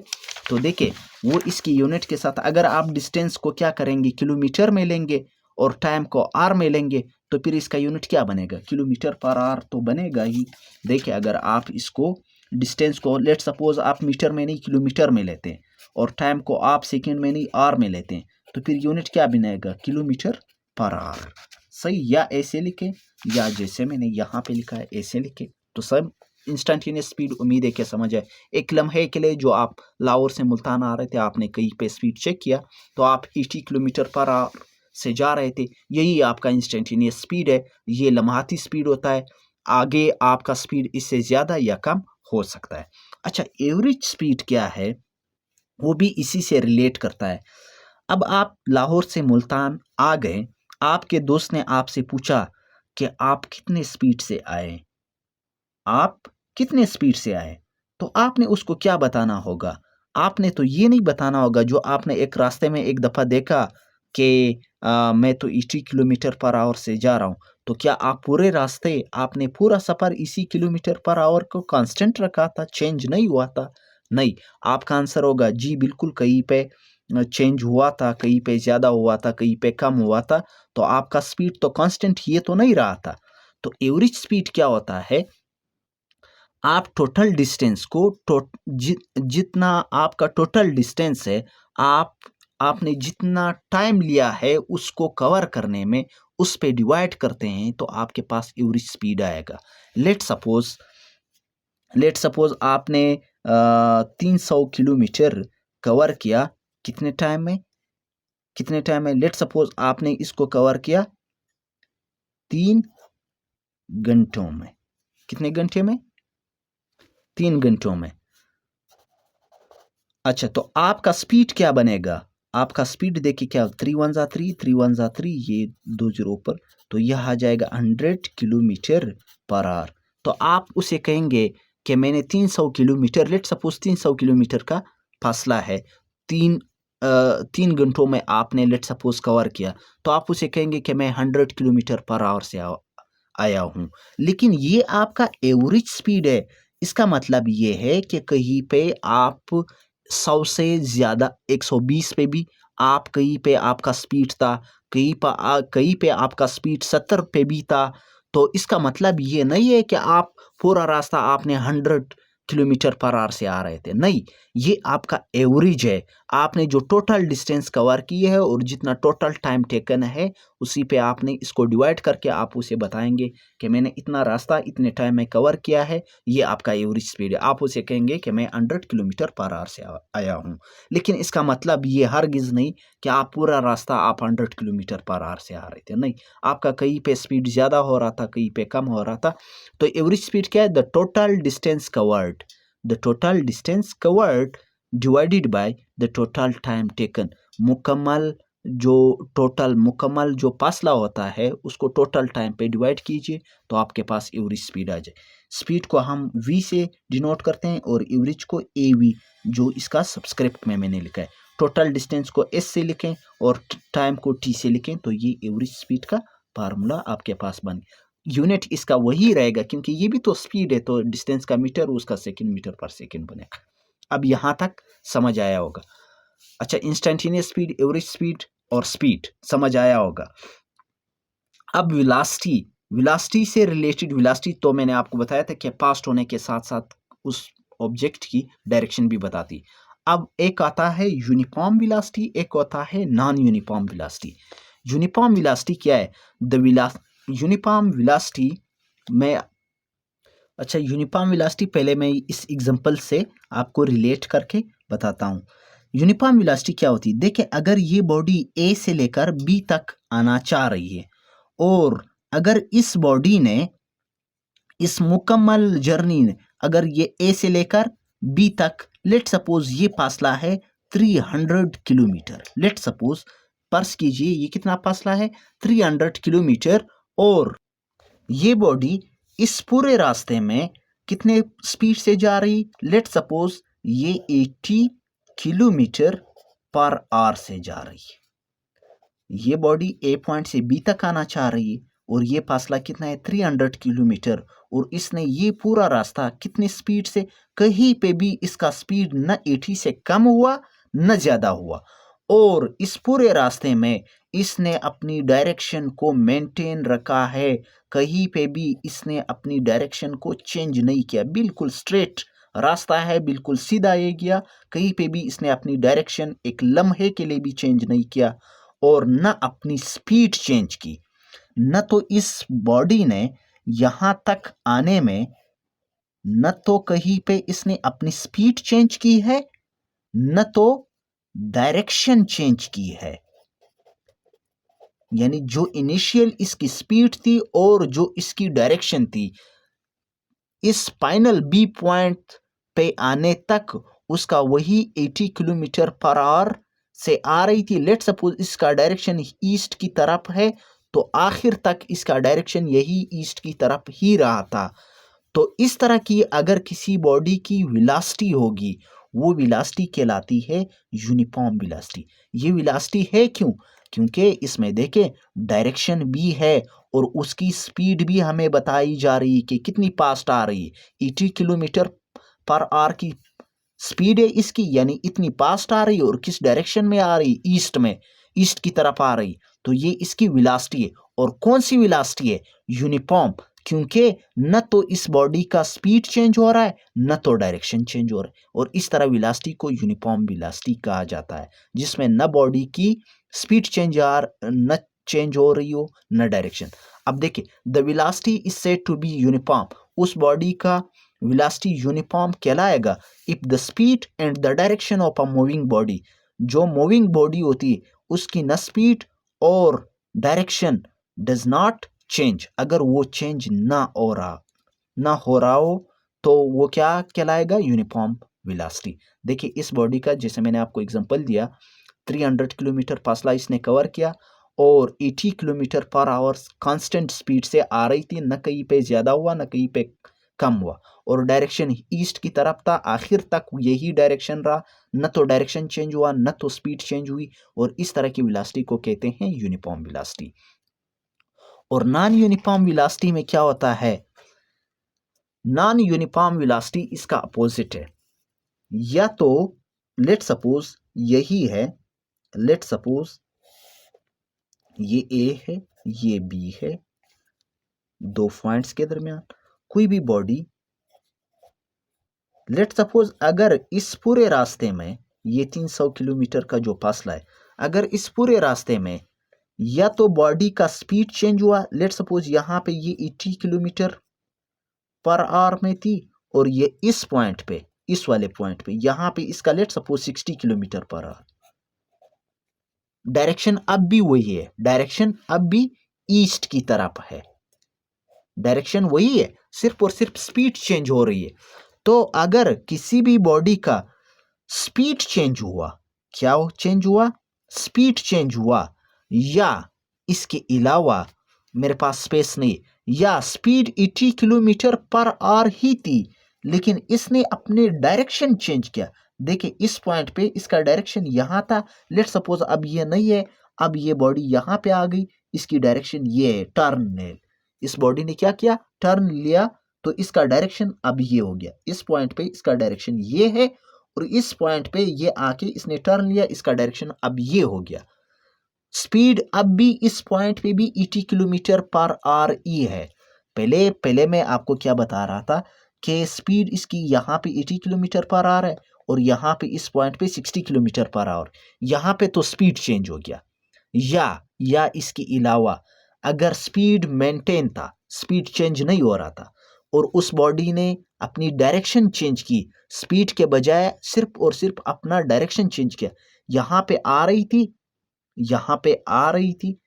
तो देखिए वो इसकी यूनिट के साथ, अगर आप डिस्टेंस को क्या करेंगे, किलोमीटर में लेंगे और टाइम को आर में लेंगे, तो फिर इसका यूनिट क्या बनेगा, किलोमीटर पर आवर तो बनेगा ही। देखिए, अगर आप इसको डिस्टेंस को लेट सपोज आप मीटर में नहीं किलोमीटर में लेते हैं और टाइम को आप सेकंड में नहीं आर में लेते हैं, तो फिर यूनिट क्या बनेगा, किलोमीटर पर आवर। सही, या ऐसे लिखे या जैसे मैंने यहाँ पे लिखा है ऐसे लिखे, तो सब इंस्टेंटेनियस स्पीड उम्मीद है कि समझ आए। एक लम्हे के लिए जो आप लाहौर से मुल्तान आ रहे थे, आपने कहीं पे स्पीड चेक किया तो आप 80 किलोमीटर पर आवर से जा रहे थे, यही आपका इंस्टेंटेनियस स्पीड है। ये लम्हाती स्पीड होता है, आगे आपका स्पीड इससे ज़्यादा या कम हो सकता है। अच्छा, एवरेज स्पीड क्या है, वो भी इसी से रिलेट करता है। अब आप लाहौर से मुल्तान आ गए, आपके दोस्त ने आपसे पूछा कि आप कितने स्पीड से आए, आप कितने स्पीड से आए, तो आपने उसको क्या बताना होगा, आपने तो ये नहीं बताना होगा जो आपने एक रास्ते में एक दफ़ा देखा कि मैं तो 80 किलोमीटर पर आवर से जा रहा हूँ, तो क्या आप पूरे रास्ते आपने पूरा सफ़र इसी किलोमीटर पर आवर को कांस्टेंट रखा था, चेंज नहीं हुआ था? नहीं। आपका आंसर होगा जी बिल्कुल, कहीं पे चेंज हुआ था, कहीं पे ज़्यादा हुआ था, कहीं पे कम हुआ था। तो आपका स्पीड तो कांस्टेंट ये तो नहीं रहा था। तो एवरेज स्पीड क्या होता है, आप टोटल डिस्टेंस को जितना आपका टोटल डिस्टेंस है, आपने जितना टाइम लिया है उसको कवर करने में, उस पे डिवाइड करते हैं तो आपके पास एवरेज स्पीड आएगा। लेट सपोज आपने 300 किलोमीटर कवर किया कितने टाइम में, लेट सपोज आपने इसको कवर किया 3 घंटों में। कितने घंटे में? 3 घंटों में। अच्छा, तो आपका स्पीड क्या बनेगा? आपका स्पीड देखिए क्या, 3 1 जा 3, 3 1 जा 3, ये 2 जीरो ऊपर, तो यह आ जाएगा 100 किलोमीटर पर आवर। तो आप उसे कहेंगे कि मैंने 300 किलोमीटर, लेट सपोज 300 किलोमीटर का फासला है, 3 घंटों में आपने लेट सपोज कवर किया, तो आप उसे कहेंगे कि मैं 100 किलोमीटर पर आवर से आया हूँ। लेकिन ये आपका एवरेज स्पीड है। इसका मतलब ये है कि कहीं पे आप 100 से ज़्यादा 120 पे भी आप, कहीं पे आपका स्पीड था, कहीं पे आपका स्पीड 70 पे भी था। तो इसका मतलब ये नहीं है कि आप पूरा रास्ता आपने 100 किलोमीटर पर आवर से आ रहे थे। नहीं, ये आपका एवरेज है। आपने जो टोटल डिस्टेंस कवर की है और जितना टोटल टाइम टेकन है, उसी पे आपने इसको डिवाइड करके आप उसे बताएंगे कि मैंने इतना रास्ता इतने टाइम में कवर किया है, ये आपका एवरेज स्पीड है। आप उसे कहेंगे कि मैं 100 किलोमीटर पर आवर से आया हूँ। लेकिन इसका मतलब ये हरगिज़ नहीं कि आप पूरा रास्ता आप 100 किलोमीटर पर आवर से आ रहे थे। नहीं, आपका कहीं पे स्पीड ज़्यादा हो रहा था, कहीं पे कम हो रहा था। तो एवरेज स्पीड क्या है? The total distance covered divided by the total time taken. मुकम्मल जो फासला होता है उसको टोटल टाइम पे डिवाइड कीजिए तो आपके पास एवरेज स्पीड आ जाए। स्पीड को हम v से डिनोट करते हैं और एवरेज को av, जो इसका सबस्क्रिप्ट में मैंने लिखा है। टोटल डिस्टेंस को s से लिखें और टाइम को t से लिखें, तो ये एवरेज स्पीड का फार्मूला आपके पास बन। यूनिट इसका वही रहेगा क्योंकि ये भी तो स्पीड है, तो डिस्टेंस का मीटर, उसका सेकंड, मीटर पर सेकंड बनेगा। अब यहाँ तक समझ आया होगा। अच्छा, इंस्टेंटेनियस स्पीड, एवरेज स्पीड और स्पीड समझ आया होगा। अब वेलोसिटी से रिलेटेड, वेलोसिटी तो मैंने आपको बताया था कि पास्ट होने के साथ साथ उस ऑब्जेक्ट की डायरेक्शन भी बताती। अब एक आता है यूनिफॉर्म वेलोसिटी, एक आता है non uniform velocity. Uniform velocity क्या है? यूनिफॉर्म वेलोसिटी में, अच्छा, यूनिफॉर्म वेलोसिटी पहले मैं इस एग्जांपल से आपको रिलेट करके बताता हूँ। यूनिफॉर्म वेलोसिटी क्या होती है? देखिए, अगर ये बॉडी ए से लेकर बी तक आना चाह रही है और अगर इस बॉडी ने, इस मुकम्मल जर्नी ने, अगर ये ए से लेकर बी तक, लेट सपोज ये फासला है 300 किलोमीटर, लेट सपोज पर्स कीजिए ये कितना फासला है, 300 किलोमीटर, और ये बॉडी इस पूरे रास्ते में कितने स्पीड से जा रही, लेट सपोज ये 80 किलोमीटर पर आवर से जा रही है। ये बॉडी ए पॉइंट से बी तक आना चाह रही है और ये फासला कितना है, 300 किलोमीटर, और इसने ये पूरा रास्ता कितने स्पीड से, कहीं पे भी इसका स्पीड न 80 से कम हुआ न ज़्यादा हुआ, और इस पूरे रास्ते में इसने अपनी डायरेक्शन को मेंटेन रखा है, कहीं पे भी इसने अपनी डायरेक्शन को चेंज नहीं किया, बिल्कुल स्ट्रेट रास्ता है, बिल्कुल सीधा ये गया, कहीं पे भी इसने अपनी डायरेक्शन एक लम्हे के लिए भी चेंज नहीं किया और न अपनी स्पीड चेंज की। न तो इस बॉडी ने यहाँ तक आने में, न तो कहीं पे इसने अपनी स्पीड चेंज की है, न तो डायरेक्शन चेंज की है। यानी जो इनिशियल इसकी स्पीड थी और जो इसकी डायरेक्शन थी, इस फाइनल बी पॉइंट पे आने तक उसका वही 80 किलोमीटर पर आवर से आ रही थी। लेट सपोज इसका डायरेक्शन ईस्ट की तरफ है, तो आखिर तक इसका डायरेक्शन यही ईस्ट की तरफ ही रहा था। तो इस तरह की अगर किसी बॉडी की वेलोसिटी होगी, वो वेलोसिटी कहलाती है यूनिफॉर्म वेलोसिटी। ये वेलोसिटी है क्यों? क्योंकि इसमें देखें डायरेक्शन भी है और उसकी स्पीड भी हमें बताई जा रही है कि कितनी फास्ट आ रही है। 80 किलोमीटर पर आवर की स्पीड है इसकी, यानी इतनी फास्ट आ रही है और किस डायरेक्शन में आ रही, ईस्ट में, ईस्ट की तरफ आ रही। तो ये इसकी वेलोसिटी है। और कौन सी वेलोसिटी है? यूनिफॉर्म, क्योंकि न तो इस बॉडी का स्पीड चेंज हो रहा है न तो डायरेक्शन चेंज हो रहा है। और इस तरह वेलोसिटी को यूनिफॉर्म वेलोसिटी कहा जाता है, जिसमें न बॉडी की स्पीड न चेंज हो रही हो न डायरेक्शन। अब देखिए, the velocity is said to be uniform, उस बॉडी का वेलोसिटी यूनिफॉर्म कहलाएगा if the speed and the direction of a moving body, जो मूविंग बॉडी होती है उसकी न स्पीड और डायरेक्शन डज नॉट चेंज, अगर वो चेंज ना हो रहा हो तो वो क्या कहलाएगा? Uniform velocity. देखिए इस बॉडी का, जैसे मैंने आपको एग्जांपल दिया, 300 किलोमीटर फासला इसने कवर किया और 80 kilometre per hour constant speed से आ रही थी, न कहीं पे ज़्यादा हुआ न कहीं पे कम हुआ, और डायरेक्शन ईस्ट की तरफ था, आखिर तक यही डायरेक्शन रहा, न तो डायरेक्शन चेंज हुआ न तो स्पीड चेंज हुई। और इस तरह की वेलोसिटी को कहते हैं यूनिफॉर्म वेलोसिटी। और नॉन यूनिफॉर्म वेलोसिटी में क्या होता है? नॉन यूनिफॉर्म वेलोसिटी इसका अपोजिट है। या तो लेट सपोज यही है, लेट सपोज ये ए है ये बी है, दो पॉइंट्स के दरमियान कोई भी बॉडी, लेट सपोज अगर इस पूरे रास्ते में, ये 300 किलोमीटर का जो फासला है, अगर इस पूरे रास्ते में या तो बॉडी का स्पीड चेंज हुआ, लेट सपोज यहाँ पे ये 80 किलोमीटर पर आवर में थी और ये इस पॉइंट पे, इस वाले पॉइंट पे यहाँ पे इसका let suppose 60 kilometre per hour, direction अब भी वही है, डायरेक्शन अब भी ईस्ट की तरफ है, डायरेक्शन वही है, सिर्फ और सिर्फ स्पीड चेंज हो रही है। तो अगर किसी भी बॉडी का स्पीड चेंज हुआ, क्या चेंज हुआ? स्पीड चेंज हुआ, या इसके अलावा मेरे पास स्पेस नहीं, या स्पीड 80 किलोमीटर पर आवर ही थी लेकिन इसने अपने डायरेक्शन चेंज किया। देखिए इस पॉइंट पे इसका डायरेक्शन यहाँ था, लेट सपोज अब ये नहीं है, अब ये बॉडी यहाँ पे आ गई, इसकी डायरेक्शन ये है, टर्न ले, इस बॉडी ने क्या किया? टर्न लिया, तो इसका डायरेक्शन अब ये हो गया, इस पॉइंट पे इसका डायरेक्शन ये है और इस पॉइंट पे ये आके इसने टर्न लिया, इसका डायरेक्शन अब ये हो गया। स्पीड अब भी इस पॉइंट पे भी 80 किलोमीटर पर आवर ही है। पहले मैं आपको क्या बता रहा था कि स्पीड इसकी यहाँ पे 80 किलोमीटर पर आवर है और यहाँ पे इस पॉइंट पे 60 किलोमीटर पर आवर, यहाँ पे तो स्पीड चेंज हो गया। या इसके अलावा अगर स्पीड मेंटेन था, स्पीड चेंज नहीं हो रहा था और उस बॉडी ने अपनी डायरेक्शन चेंज की, स्पीड के बजाय सिर्फ और सिर्फ अपना डायरेक्शन चेंज किया, यहाँ पे आ रही थी, यहाँ पे आ रही थी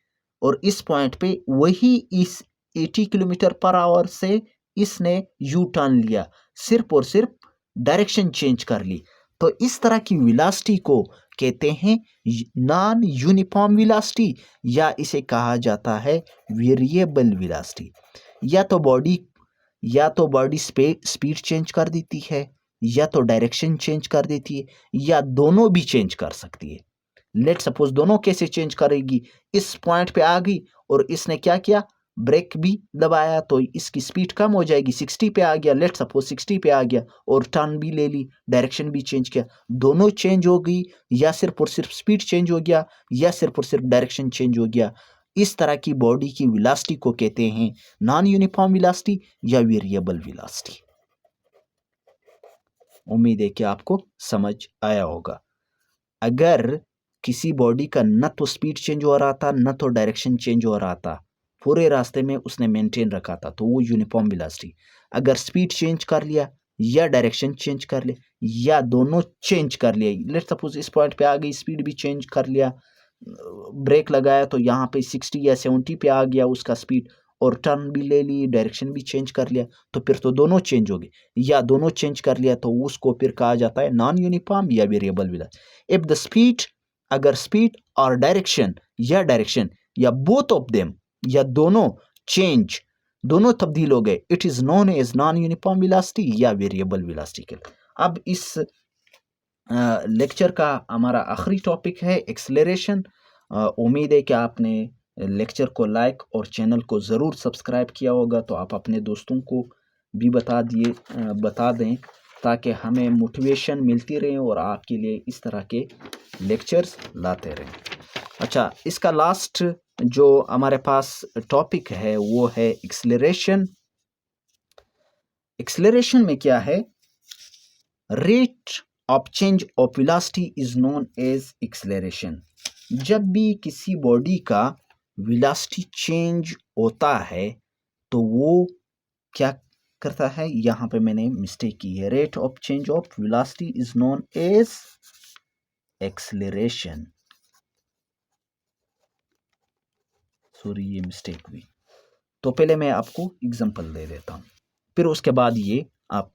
और इस पॉइंट पे वही इस 80 किलोमीटर पर आवर से इसने यू टर्न लिया, सिर्फ और सिर्फ डायरेक्शन चेंज कर ली। तो इस तरह की वेलोसिटी को कहते हैं नॉन यूनिफॉर्म वेलोसिटी, या इसे कहा जाता है वेरिएबल वेलोसिटी। या तो बॉडी स्पीड चेंज कर देती है, या तो डायरेक्शन चेंज कर देती है, या दोनों भी चेंज कर सकती है। लेट सपोज दोनों कैसे चेंज करेगी? इस पॉइंट पे आ गई और इसने क्या किया? ब्रेक भी दबाया, तो इसकी स्पीड कम हो जाएगी, 60 पे आ गया, लेट सपोज 60 पे आ गया और टर्न भी ले ली, डायरेक्शन भी चेंज किया, दोनों चेंज हो गई, या सिर्फ और सिर्फ स्पीड चेंज हो गया, या सिर्फ और सिर्फ डायरेक्शन चेंज हो गया। इस तरह की बॉडी की वेलोसिटी को कहते हैं नॉन यूनिफॉर्म वेलोसिटी या वेरिएबल वेलोसिटी। उम्मीद है कि आपको समझ आया होगा। अगर किसी बॉडी का न तो स्पीड चेंज हो रहा था न तो डायरेक्शन चेंज हो रहा था, पूरे रास्ते में उसने मेंटेन रखा था, तो वो यूनिफॉर्म वेलोसिटी। अगर स्पीड चेंज कर लिया या डायरेक्शन चेंज कर लिया या दोनों चेंज कर लिया, लेट्स सपोज इस पॉइंट पे आ गई, स्पीड भी चेंज कर लिया, ब्रेक लगाया तो यहाँ पे 60 या 70 पे आ गया उसका स्पीड, और टर्न भी ले ली, डायरेक्शन भी चेंज कर लिया, तो फिर तो दोनों चेंज हो गए। या दोनों चेंज कर लिया तो उसको फिर कहा जाता है नॉन यूनिफॉर्म या variable velocity. If the speed, अगर स्पीड और डायरेक्शन या बोथ ऑफ देम या दोनों तब्दील हो गए, it is known as non uniform velocity या वेरिएबल वेलोसिटी। अब इस लेक्चर का हमारा आखिरी टॉपिक है एक्सेलरेशन। उम्मीद है कि आपने लेक्चर को लाइक और चैनल को ज़रूर सब्सक्राइब किया होगा, तो आप अपने दोस्तों को भी बता दें ताकि हमें मोटिवेशन मिलती रहे और आपके लिए इस तरह के लेक्चर्स लाते रहें। अच्छा, इसका लास्ट जो हमारे पास टॉपिक है वो है एक्सेलरेशन। एक्सेलरेशन में क्या है? Rate of change of velocity is known as acceleration. जब भी किसी बॉडी का वेलोसिटी चेंज होता है तो वो क्या करता है? यहाँ पे मैंने मिस्टेक की है। Rate of change of velocity is known as acceleration. Sorry, ये मिस्टेक हुई। तो पहले मैं आपको एग्जांपल दे देता हूँ, फिर उसके बाद ये आप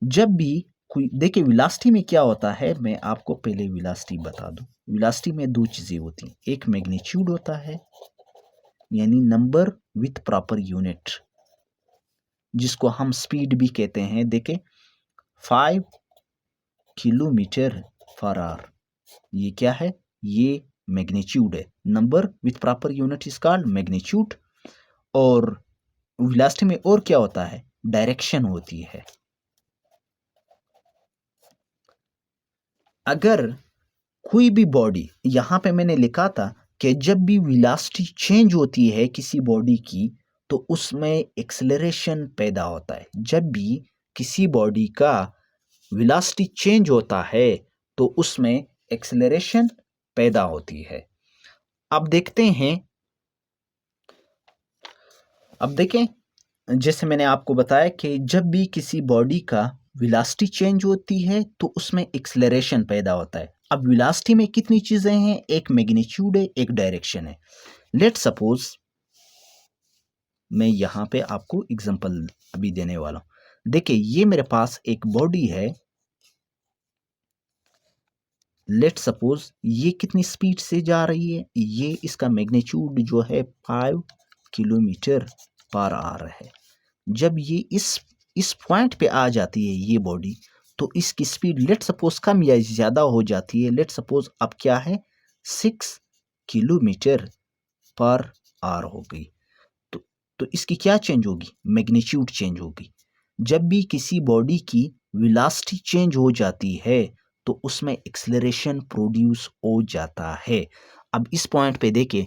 जब भी कोई देखिए वेलोसिटी में क्या होता है, मैं आपको पहले वेलोसिटी बता दूं। वेलोसिटी में दो चीज़ें होती हैं, एक मैग्नीट्यूड होता है यानी नंबर विथ प्रॉपर यूनिट, जिसको हम स्पीड भी कहते हैं। देखें 5 किलोमीटर पर आवर, ये क्या है? ये मैग्नीट्यूड है। Number with proper unit is called magnitude. और वेलोसिटी में और क्या होता है? डायरेक्शन होती है। अगर कोई भी बॉडी, यहाँ पे मैंने लिखा था कि जब भी वेलोसिटी चेंज होती है किसी बॉडी की तो उसमें एक्सेलरेशन पैदा होता है। जब भी किसी बॉडी का वेलोसिटी चेंज होता है तो उसमें एक्सेलरेशन पैदा होती है। अब देखते हैं, अब देखें, जैसे मैंने आपको बताया कि जब भी किसी बॉडी का वेलोसिटी चेंज होती है तो उसमें एक्सेलरेशन पैदा होता है। अब वेलोसिटी में कितनी चीजें हैं? एक मैग्नीट्यूड है, एक डायरेक्शन है। लेट सपोज मैं यहाँ पे आपको एग्जांपल अभी देने वाला हूँ। देखिए ये मेरे पास एक बॉडी है। लेट सपोज ये कितनी स्पीड से जा रही है? ये इसका मैग्नीट्यूड जो है 5 किलोमीटर पर आवर है। जब ये इस पॉइंट पे आ जाती है ये बॉडी, तो इसकी स्पीड लेट सपोज कम या ज़्यादा हो जाती है। लेट सपोज अब क्या है? 6 किलोमीटर पर आवर हो गई। तो इसकी क्या चेंज होगी? मैग्नीट्यूड चेंज होगी। जब भी किसी बॉडी की वेलोसिटी चेंज हो जाती है तो उसमें एक्सेलरेशन प्रोड्यूस हो जाता है। अब इस पॉइंट पे देखे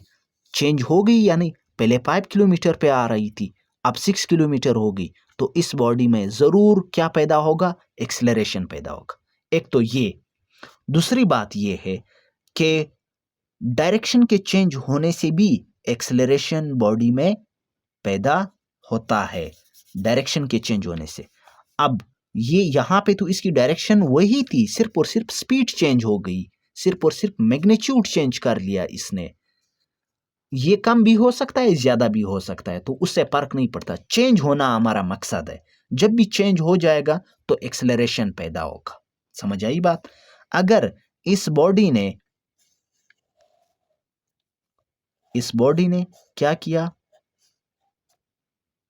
चेंज हो गई या नहीं? पहले 5 किलोमीटर पे आ रही थी, अब 6 किलोमीटर हो गई, तो इस बॉडी में ज़रूर क्या पैदा होगा? एक्सेलरेशन पैदा होगा। एक तो ये। दूसरी बात ये है कि डायरेक्शन के चेंज होने से भी एक्सेलरेशन बॉडी में पैदा होता है, डायरेक्शन के चेंज होने से। अब ये यहाँ पे तो इसकी डायरेक्शन वही थी, सिर्फ और सिर्फ स्पीड चेंज हो गई, सिर्फ और सिर्फ मैग्नीट्यूड चेंज कर लिया इसने। ये कम भी हो सकता है, ज्यादा भी हो सकता है, तो उससे फर्क नहीं पड़ता। चेंज होना हमारा मकसद है। जब भी चेंज हो जाएगा तो एक्सेलरेशन पैदा होगा। समझ आई बात? अगर इस बॉडी ने क्या किया?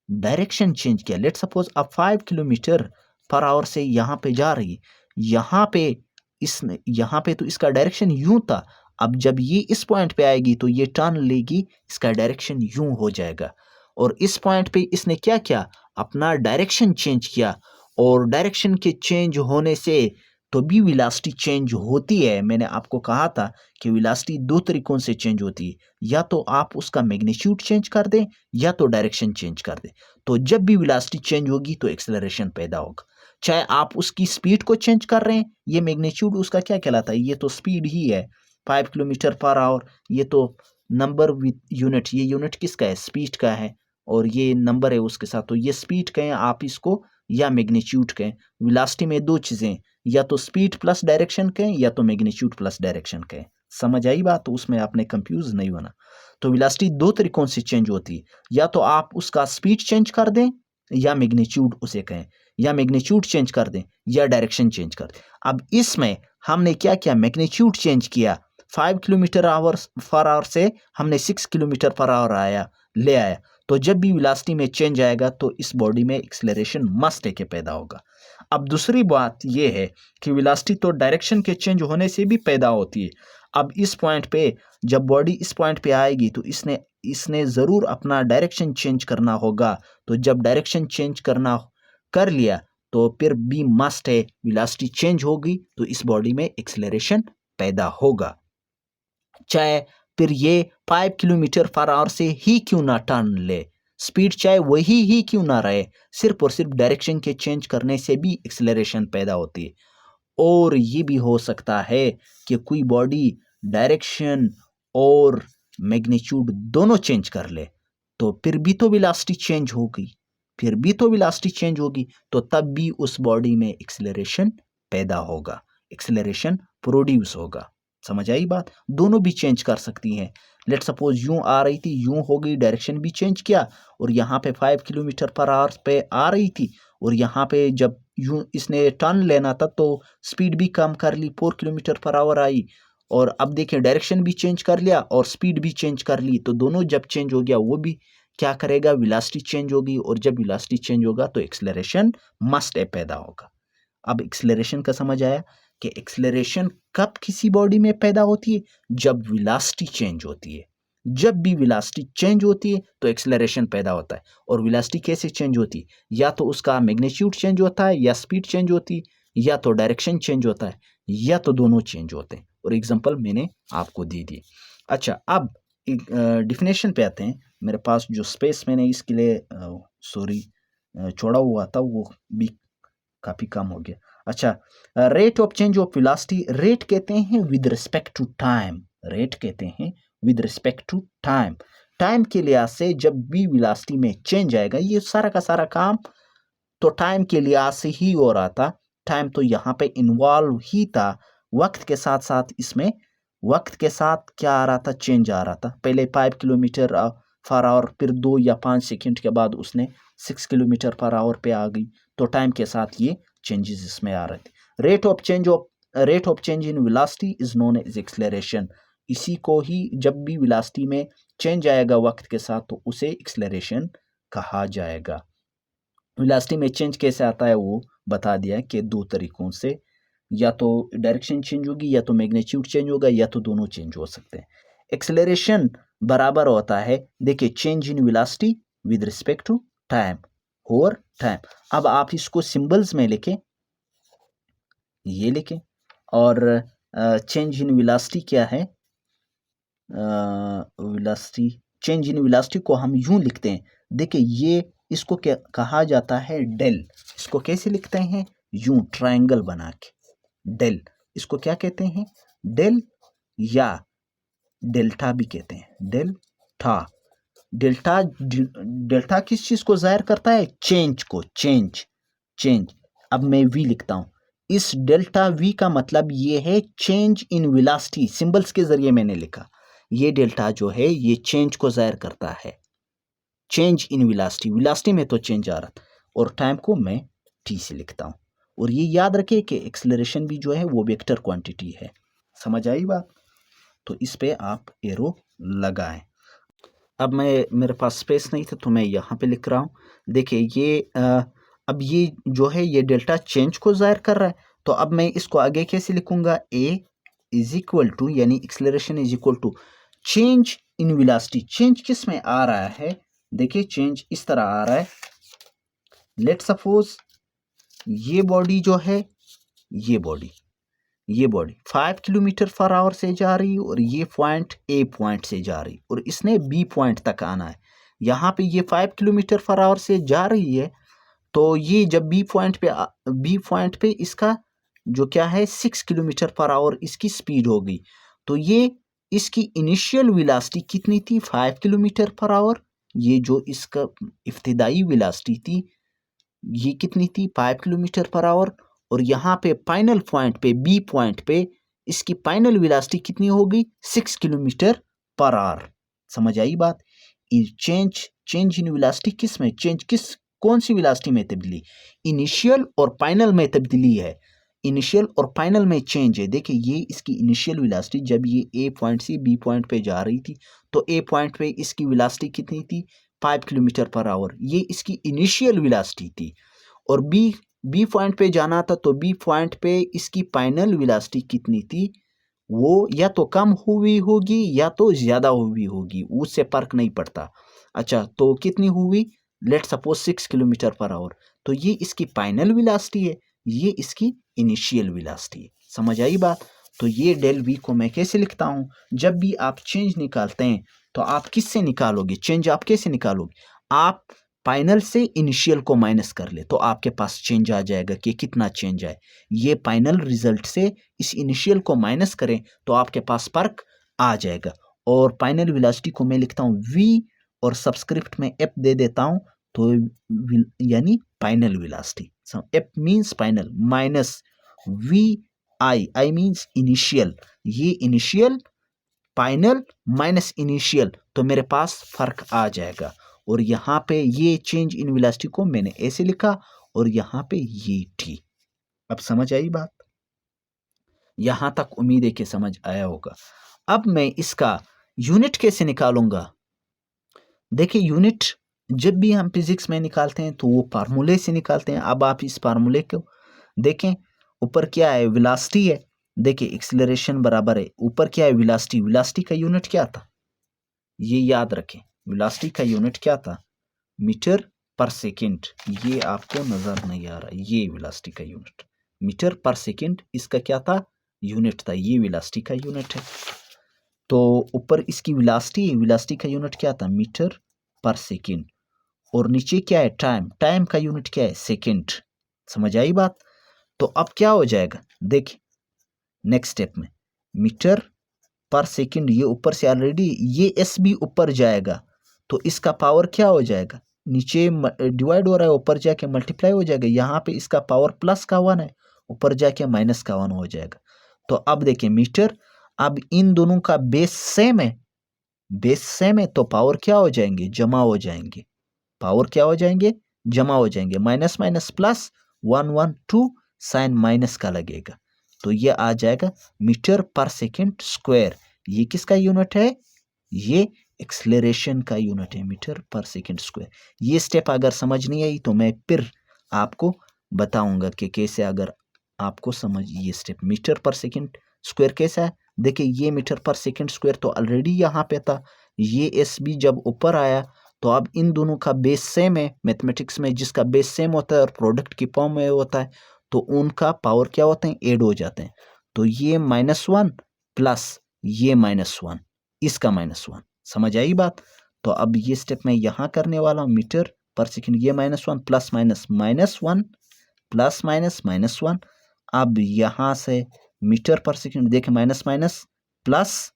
डायरेक्शन चेंज किया। लेट सपोज अब 5 किलोमीटर पर आवर से यहाँ पे जा रही, यहाँ पे तो इसका डायरेक्शन यूं था। अब जब ये इस पॉइंट पे आएगी तो ये टर्न लेगी, इसका डायरेक्शन यूं हो जाएगा। और इस पॉइंट पे इसने क्या किया? अपना डायरेक्शन चेंज किया। और डायरेक्शन के चेंज होने से तो भी वेलोसिटी चेंज होती है। मैंने आपको कहा था कि वेलोसिटी दो तरीकों से चेंज होती है, या तो आप उसका मैग्नीट्यूड चेंज कर दें या तो डायरेक्शन चेंज कर दें। तो जब भी वेलोसिटी चेंज होगी तो एक्सेलरेशन पैदा होगा। चाहे आप उसकी स्पीड को चेंज कर रहे हैं, ये मैग्नीट्यूड उसका क्या कहलाता है? ये तो स्पीड ही है, 5 किलोमीटर पर आवर। ये तो नंबर विद यूनिट, ये यूनिट किसका है? स्पीड का है, और ये नंबर है उसके साथ, तो ये स्पीड कहें आप इसको या मैग्नीट्यूड कहें। वेलोसिटी में दो चीजें, या तो स्पीड प्लस डायरेक्शन कहें या तो मैग्नीट्यूड प्लस डायरेक्शन कहें। समझ आई बात? तो उसमें आपने कंफ्यूज नहीं होना। तो वेलोसिटी दो तरीकों से चेंज होती है, या तो आप उसका स्पीड चेंज कर दें या मैग्नीट्यूड उसे कहें, या मैग्नीट्यूड चेंज कर दें या डायरेक्शन चेंज कर दें। अब इसमें हमने क्या किया? मैग्नीट्यूड चेंज किया। 5 किलोमीटर पर आवर से हमने 6 किलोमीटर पर आवर ले आया। तो जब भी वेलोसिटी में चेंज आएगा तो इस बॉडी में एक्सेलरेशन मस्ट है कि पैदा होगा। अब दूसरी बात यह है कि वेलोसिटी तो डायरेक्शन के चेंज होने से भी पैदा होती है। अब इस पॉइंट पे जब बॉडी इस पॉइंट पे आएगी तो इसने इसने ज़रूर अपना डायरेक्शन चेंज करना होगा। तो जब डायरेक्शन चेंज करना कर लिया तो फिर बी मस्ट है, वेलोसिटी चेंज होगी तो इस बॉडी में एक्सेलरेशन पैदा होगा, चाहे फिर ये 5 किलोमीटर पर आवर से ही क्यों ना टर्न ले, स्पीड चाहे वही ही क्यों ना रहे, सिर्फ और सिर्फ डायरेक्शन के चेंज करने से भी एक्सेलरेशन पैदा होती है। और ये भी हो सकता है कि कोई बॉडी डायरेक्शन और मैग्नीट्यूड दोनों चेंज कर ले, तो फिर भी तो वेलोसिटी चेंज होगी, फिर भी तो वेलोसिटी चेंज होगी, तो तब भी उस बॉडी में एक्सेलरेशन पैदा होगा, एक्सेलरेशन प्रोड्यूस होगा। समझ आई बात? दोनों भी चेंज कर सकती हैं। लेट सपोज यूं आ रही थी, यूं हो गई, डायरेक्शन भी चेंज किया और यहाँ पे 5 किलोमीटर पर आवर पे आ रही थी और यहाँ पे जब यूं इसने टर्न लेना था तो स्पीड भी कम कर ली, 4 किलोमीटर पर आवर आई और अब देखें डायरेक्शन भी चेंज कर लिया और स्पीड भी चेंज कर ली, तो दोनों जब चेंज हो गया वो भी क्या करेगा, वेलोसिटी चेंज होगी और जब वेलोसिटी चेंज होगा तो एक्सेलरेशन मस्ट है पैदा होगा। अब एक्सेलरेशन का समझ आया कि एक्सेलरेशन कब किसी बॉडी में पैदा होती है, जब वेलोसिटी चेंज होती है। जब भी वेलोसिटी चेंज होती है तो एक्सेलरेशन पैदा होता है। और वेलोसिटी कैसे चेंज होती है, या तो उसका मैग्नीट्यूड चेंज होता है, या स्पीड चेंज होती है, या तो डायरेक्शन चेंज होता है, या तो दोनों चेंज होते हैं। और एग्जांपल मैंने आपको दे दी। अच्छा, अब डिफिनेशन पे आते हैं। मेरे पास जो स्पेस मैंने इसके लिए छोड़ा हुआ था वो भी काफ़ी कम हो गया। अच्छा, rate of change of velocity, rate कहते हैं with respect to time, rate कहते हैं with respect to time. Time के लिहाज से जब भी वेलोसिटी में चेंज आएगा, ये सारा का सारा काम तो टाइम के लिहाज से ही हो रहा था। टाइम तो यहाँ पे इन्वॉल्व ही था, वक्त के साथ साथ इसमें वक्त के साथ क्या आ रहा था, चेंज आ रहा था। पहले 5 किलोमीटर पर आवर, फिर 2 या 5 सेकंड के बाद उसने 6 किलोमीटर पर आवर पे आ गई, तो टाइम के साथ ये चेंजेस इसमें आ रहे थे। Rate of change in velocity is known as acceleration. इसी को ही जब भी वेलोसिटी में चेंज आएगा वक्त के साथ तो उसे एक्सेलरेशन कहा जाएगा। वेलोसिटी में चेंज कैसे आता है वो बता दिया कि 2 तरीकों से, या तो डायरेक्शन चेंज होगी, या तो मैग्नीट्यूड चेंज होगा, या तो दोनों चेंज हो सकते हैं। एक्सेलरेशन बराबर होता है, देखिए, change in velocity with respect to time और टाइम। अब आप इसको सिंबल्स में लिखें, ये लिखें, और चेंज इन वेलोसिटी क्या है, वेलोसिटी, चेंज इन वेलोसिटी को हम यूं लिखते हैं। देखिए, ये इसको क्या कहा जाता है, डेल। इसको कैसे लिखते हैं, यूं ट्रायंगल बना के, डेल। इसको क्या कहते हैं, डेल, या डेल्टा भी कहते हैं, डेल्टा। डेल्टा डेल्टा किस चीज को जाहिर करता है, चेंज को, चेंज। अब मैं वी लिखता हूं, इस डेल्टा वी का मतलब ये है चेंज इन वेलोसिटी, सिंबल्स के जरिए मैंने लिखा। ये डेल्टा जो है ये चेंज को जाहिर करता है, चेंज इन वेलोसिटी, वेलोसिटी में तो चेंज आ रहा था, और टाइम को मैं टी से लिखता हूँ। और ये याद रखें कि एक्सेलरेशन भी जो है वो वेक्टर क्वांटिटी है। समझ आई बात? तो इस पे आप एरो लगाएं। अब मेरे पास स्पेस नहीं था तो मैं यहाँ पे लिख रहा हूँ। देखिए, ये अब ये जो है ये डेल्टा चेंज को जाहिर कर रहा है, तो अब मैं इसको आगे कैसे लिखूंगा, ए इज इक्वल टू, यानी acceleration is equal to change in velocity. Change किस में आ रहा है, देखिए चेंज इस तरह आ रहा है। लेट सपोज ये बॉडी जो है, ये बॉडी 5 किलोमीटर पर आवर से जा रही और ये पॉइंट ए पॉइंट से जा रही, और इसने बी पॉइंट तक आना है। यहाँ पे ये 5 किलोमीटर पर आवर से जा रही है, तो ये जब बी पॉइंट पे इसका जो क्या है 6 किलोमीटर पर आवर इसकी स्पीड होगी, तो ये इसकी इनिशियल वेलोसिटी कितनी थी, 5 किलोमीटर पर आवर। ये जो इसका इब्तिदाई वेलोसिटी थी ये कितनी थी, 5 किलोमीटर पर आवर। और यहाँ पे फाइनल पॉइंट पे, बी पॉइंट पे, इसकी फाइनल वेलोसिटी कितनी होगी, 6 किलोमीटर पर आवर। समझ आई बात? चेंज इन वेलोसिटी किस में, कौन सी वेलोसिटी में तब्दीली, इनिशियल और फाइनल में तब्दीली है। इनिशियल और फाइनल में चेंज है। देखिए, ये इसकी इनिशियल वेलोसिटी जब ये ए पॉइंट से बी पॉइंट पे जा रही थी, तो ए पॉइंट पे इसकी वेलोसिटी कितनी थी, 5 किलोमीटर पर आवर। ये इसकी इनिशियल वेलोसिटी थी। और बी पॉइंट पे जाना था, तो बी पॉइंट पे इसकी फाइनल वेलोसिटी कितनी थी, वो या तो कम हुई होगी या तो ज़्यादा हुई होगी, उससे फ़र्क नहीं पड़ता। अच्छा, तो कितनी हुई? Let's suppose 6 kilometre per hour. तो ये इसकी फाइनल वेलोसिटी है, ये इसकी इनिशियल वेलोसिटी है। समझ आई बात? तो ये डेल वी को मैं कैसे लिखता हूँ? जब भी आप चेंज निकालते हैं तो आप किससे निकालोगे? चेंज आप कैसे निकालोगे? आप फाइनल से इनिशियल को माइनस कर ले तो आपके पास चेंज आ जाएगा कि कितना चेंज आए। ये फाइनल रिजल्ट से इस इनिशियल को माइनस करें तो आपके पास फर्क आ जाएगा। और फाइनल वेलोसिटी को मैं लिखता हूँ v और सबस्क्रिप्ट में f दे देता हूँ, तो यानी final velocity. f means final minus v i means initial, ये इनिशियल फाइनल माइनस इनिशियल, तो मेरे पास फर्क आ जाएगा। और यहाँ पे ये चेंज इन वेलोसिटी को मैंने ऐसे लिखा और यहाँ पे ये t। अब समझ आई बात? यहां तक उम्मीद है कि समझ आया होगा। अब मैं इसका यूनिट कैसे निकालूंगा? देखिए, यूनिट जब भी हम फिजिक्स में निकालते हैं तो वो फार्मूले से निकालते हैं। अब आप इस फार्मूले को देखें, ऊपर क्या है? वेलोसिटी है। देखिए, एक्सीलरेशन बराबर है, ऊपर क्या है? वेलोसिटी। वेलोसिटी का यूनिट क्या था? ये याद रखें, वेलोसिटी का यूनिट क्या था? मीटर पर सेकेंड। ये आपको नजर नहीं आ रहा, ये वेलोसिटी का यूनिट मीटर पर सेकेंड, इसका क्या था? यूनिट था। ये वेलोसिटी का यूनिट है। तो ऊपर इसकी वेलोसिटी, वेलोसिटी का यूनिट क्या था? मीटर पर सेकेंड। और नीचे क्या है? टाइम। टाइम का यूनिट क्या है? सेकेंड। समझ आई बात? तो अब क्या हो जाएगा? देखिए नेक्स्ट स्टेप में, मीटर पर सेकेंड, ये ऊपर से ऑलरेडी ये एस भी ऊपर जाएगा, तो इसका पावर क्या हो जाएगा? नीचे डिवाइड हो रहा है, ऊपर जाके मल्टीप्लाई हो जाएगा। यहाँ पे इसका पावर प्लस का 1 है, ऊपर जाके माइनस का 1 हो जाएगा। तो अब देखिए मीटर, अब इन दोनों का बेस सेम है, बेस सेम है, तो पावर क्या हो जाएंगे? जमा हो जाएंगे। पावर क्या हो जाएंगे? जमा हो जाएंगे। Minus minus plus, 1 1 2, sign minus का लगेगा, तो ये आ जाएगा मीटर पर सेकेंड स्क्वायर। ये किसका यूनिट है? ये एक्सलेरेशन का यूनिट है, मीटर पर सेकेंड स्क्वायर। ये स्टेप अगर समझ नहीं आई तो मैं फिर आपको बताऊंगा कि कैसे, अगर आपको समझ ये स्टेप मीटर पर सेकेंड स्क्वायर कैसा है। देखिए, ये मीटर पर सेकेंड स्क्वायर तो ऑलरेडी यहाँ पे था, ये एस बी जब ऊपर आया तो अब इन दोनों का बेस सेम है। मैथमेटिक्स में जिसका बेस सेम होता है और प्रोडक्ट की फॉर्म में होता है, तो उनका पावर क्या होते हैं? ऐड हो जाते हैं। तो ये -1 प्लस ये -1, इसका -1। समझ आई बात? तो अब ये स्टेप मैं यहाँ करने वाला हूँ, मीटर पर सेकेंड, ये -1 प्लस माइनस -1 प्लस माइनस -1। अब यहाँ से मीटर पर सेकेंड, देखें minus minus plus,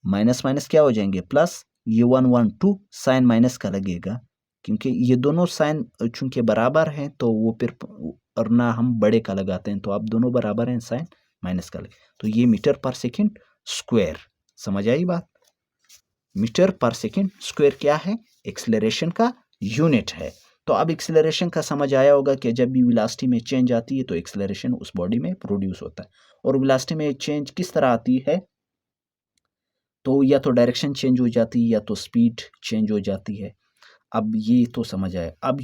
minus minus क्या हो जाएंगे? प्लस, ये 1 1 2, साइन माइनस का लगेगा, क्योंकि ये दोनों साइन चूंकि बराबर हैं तो वो फिर, और ना हम बड़े का लगाते हैं, तो अब दोनों बराबर हैं, साइन माइनस का लगे, तो ये मीटर पर सेकेंड स्क्वायर। समझ आई बात? मीटर पर सेकेंड स्क्वायर क्या है? एक्सेलरेशन का यूनिट है। तो अब एक्सेलरेशन का समझ आया होगा कि जब भी वेलोसिटी में चेंज आती है तो एक्सेलरेशन उस बॉडी में प्रोड्यूस होता है। और वेलोसिटी में चेंज किस तरह आती है? तो या तो डायरेक्शन चेंज हो जाती है या तो स्पीड चेंज हो जाती है। अब ये तो समझ आया। अब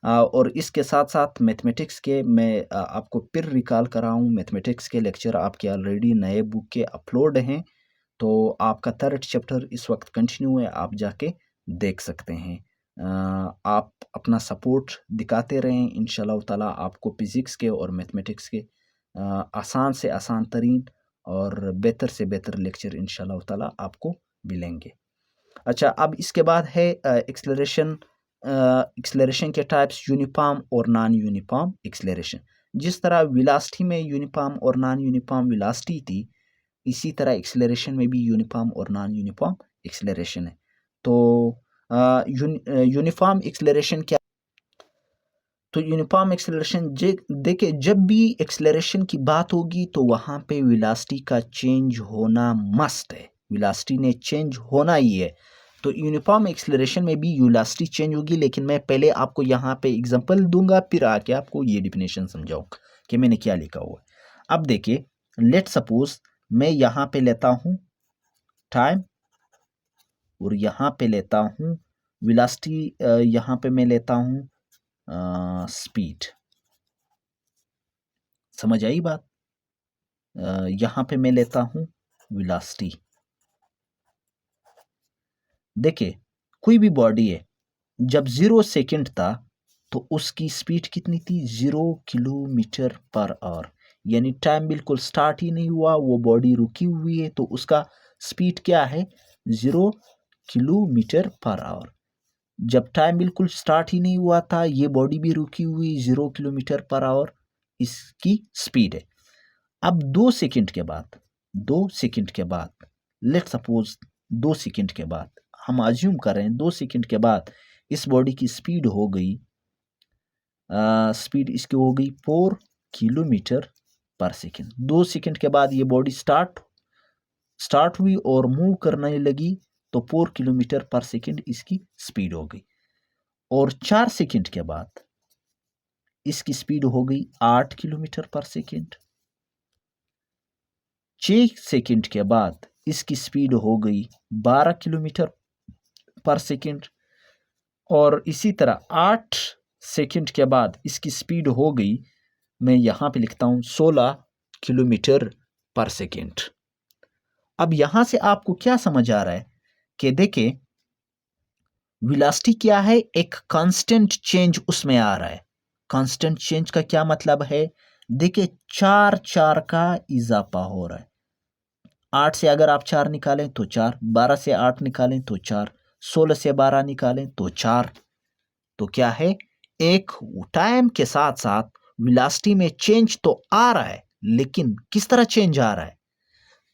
और इसके साथ साथ मैथमेटिक्स के मैं आपको फिर रिकॉल कर रहा हूँ, मैथमेटिक्स के लेक्चर आपके ऑलरेडी नए बुक के अपलोड हैं, तो आपका 3rd चैप्टर इस वक्त कंटिन्यू है, आप जाके देख सकते हैं। आप अपना सपोर्ट दिखाते रहें, इंशाल्लाह ताला आपको फिज़िक्स के और मैथमेटिक्स के आसान से आसान तरीन और बेहतर से बेहतर लेक्चर इंशाल्लाह ताला आपको मिलेंगे। अच्छा, अब इसके बाद है एक्सेलरेशन। एक्सेलरेशन के टाइप्स यूनिफॉर्म और नॉन यूनिफॉर्म एक्सेलरेशन। जिस तरह वेलोसिटी में यूनिफॉर्म और नॉन यूनिफॉर्म वेलोसिटी थी, इसी तरह एक्सेलरेशन में भी यूनिफॉर्म और नॉन यूनिफॉर्म एक्सेलरेशन है। तो यूनिफॉर्म एक्सेलरेशन क्या? तो यूनिफॉर्म एक्सेलरेशन, देखिए जब भी एक्सेलरेशन की बात होगी तो वहाँ पे वेलोसिटी का चेंज होना मस्ट है, वेलोसिटी ने चेंज होना ही है। तो यूनिफॉर्म एक्सेलरेशन में भी वेलोसिटी चेंज होगी, लेकिन मैं पहले आपको यहाँ पे एग्जांपल दूंगा, फिर आके आपको ये डिफिनेशन समझाऊंगा कि मैंने क्या लिखा हुआ है। अब देखिए, लेट सपोज मैं यहाँ पे लेता हूँ टाइम और यहाँ पे लेता हूँ वेलोसिटी, यहाँ पे मैं लेता हूँ स्पीड। समझ आई बात? यहाँ पे मैं लेता हूँ वेलोसिटी। देखिए कोई भी बॉडी है, जब 0 सेकंड था तो उसकी स्पीड कितनी थी? 0 किलोमीटर पर आवर। यानी टाइम बिल्कुल स्टार्ट ही नहीं हुआ, वो बॉडी रुकी हुई है, तो उसका स्पीड क्या है? 0 किलोमीटर पर आवर। जब टाइम बिल्कुल स्टार्ट ही नहीं हुआ था, ये बॉडी भी रुकी हुई, 0 किलोमीटर पर आवर इसकी स्पीड है। अब 2 सेकंड के बाद, 2 सेकंड के बाद, लेट सपोज 2 सेकंड के बाद, हम अज्यूम कर रहे हैं 2 सेकंड के बाद इस बॉडी की स्पीड हो गई, स्पीड इसकी हो गई 4 किलोमीटर पर सेकंड। 2 सेकंड के बाद ये बॉडी स्टार्ट हुई और मूव करने लगी, तो 4 किलोमीटर पर सेकंड इसकी स्पीड हो गई। और 4 सेकंड के बाद इसकी स्पीड हो गई 8 किलोमीटर पर सेकंड। 6 सेकंड के बाद इसकी स्पीड हो गई 12 किलोमीटर पर सेकंड। और इसी तरह 8 सेकंड के बाद इसकी स्पीड हो गई, मैं यहाँ पे लिखता हूँ 16 किलोमीटर पर सेकंड। अब यहाँ से आपको क्या समझ आ रहा है कि देखिए वेलोसिटी क्या है? एक कांस्टेंट चेंज उसमें आ रहा है। कांस्टेंट चेंज का क्या मतलब है? देखिए 4 का इजाफा हो रहा है। 8 से अगर आप 4 निकालें तो 4, 12 से 8 निकालें तो 4, 16 से 12 निकालें तो 4। तो क्या है? एक टाइम के साथ साथ वेलोसिटी में चेंज तो आ रहा है, लेकिन किस तरह चेंज आ रहा है?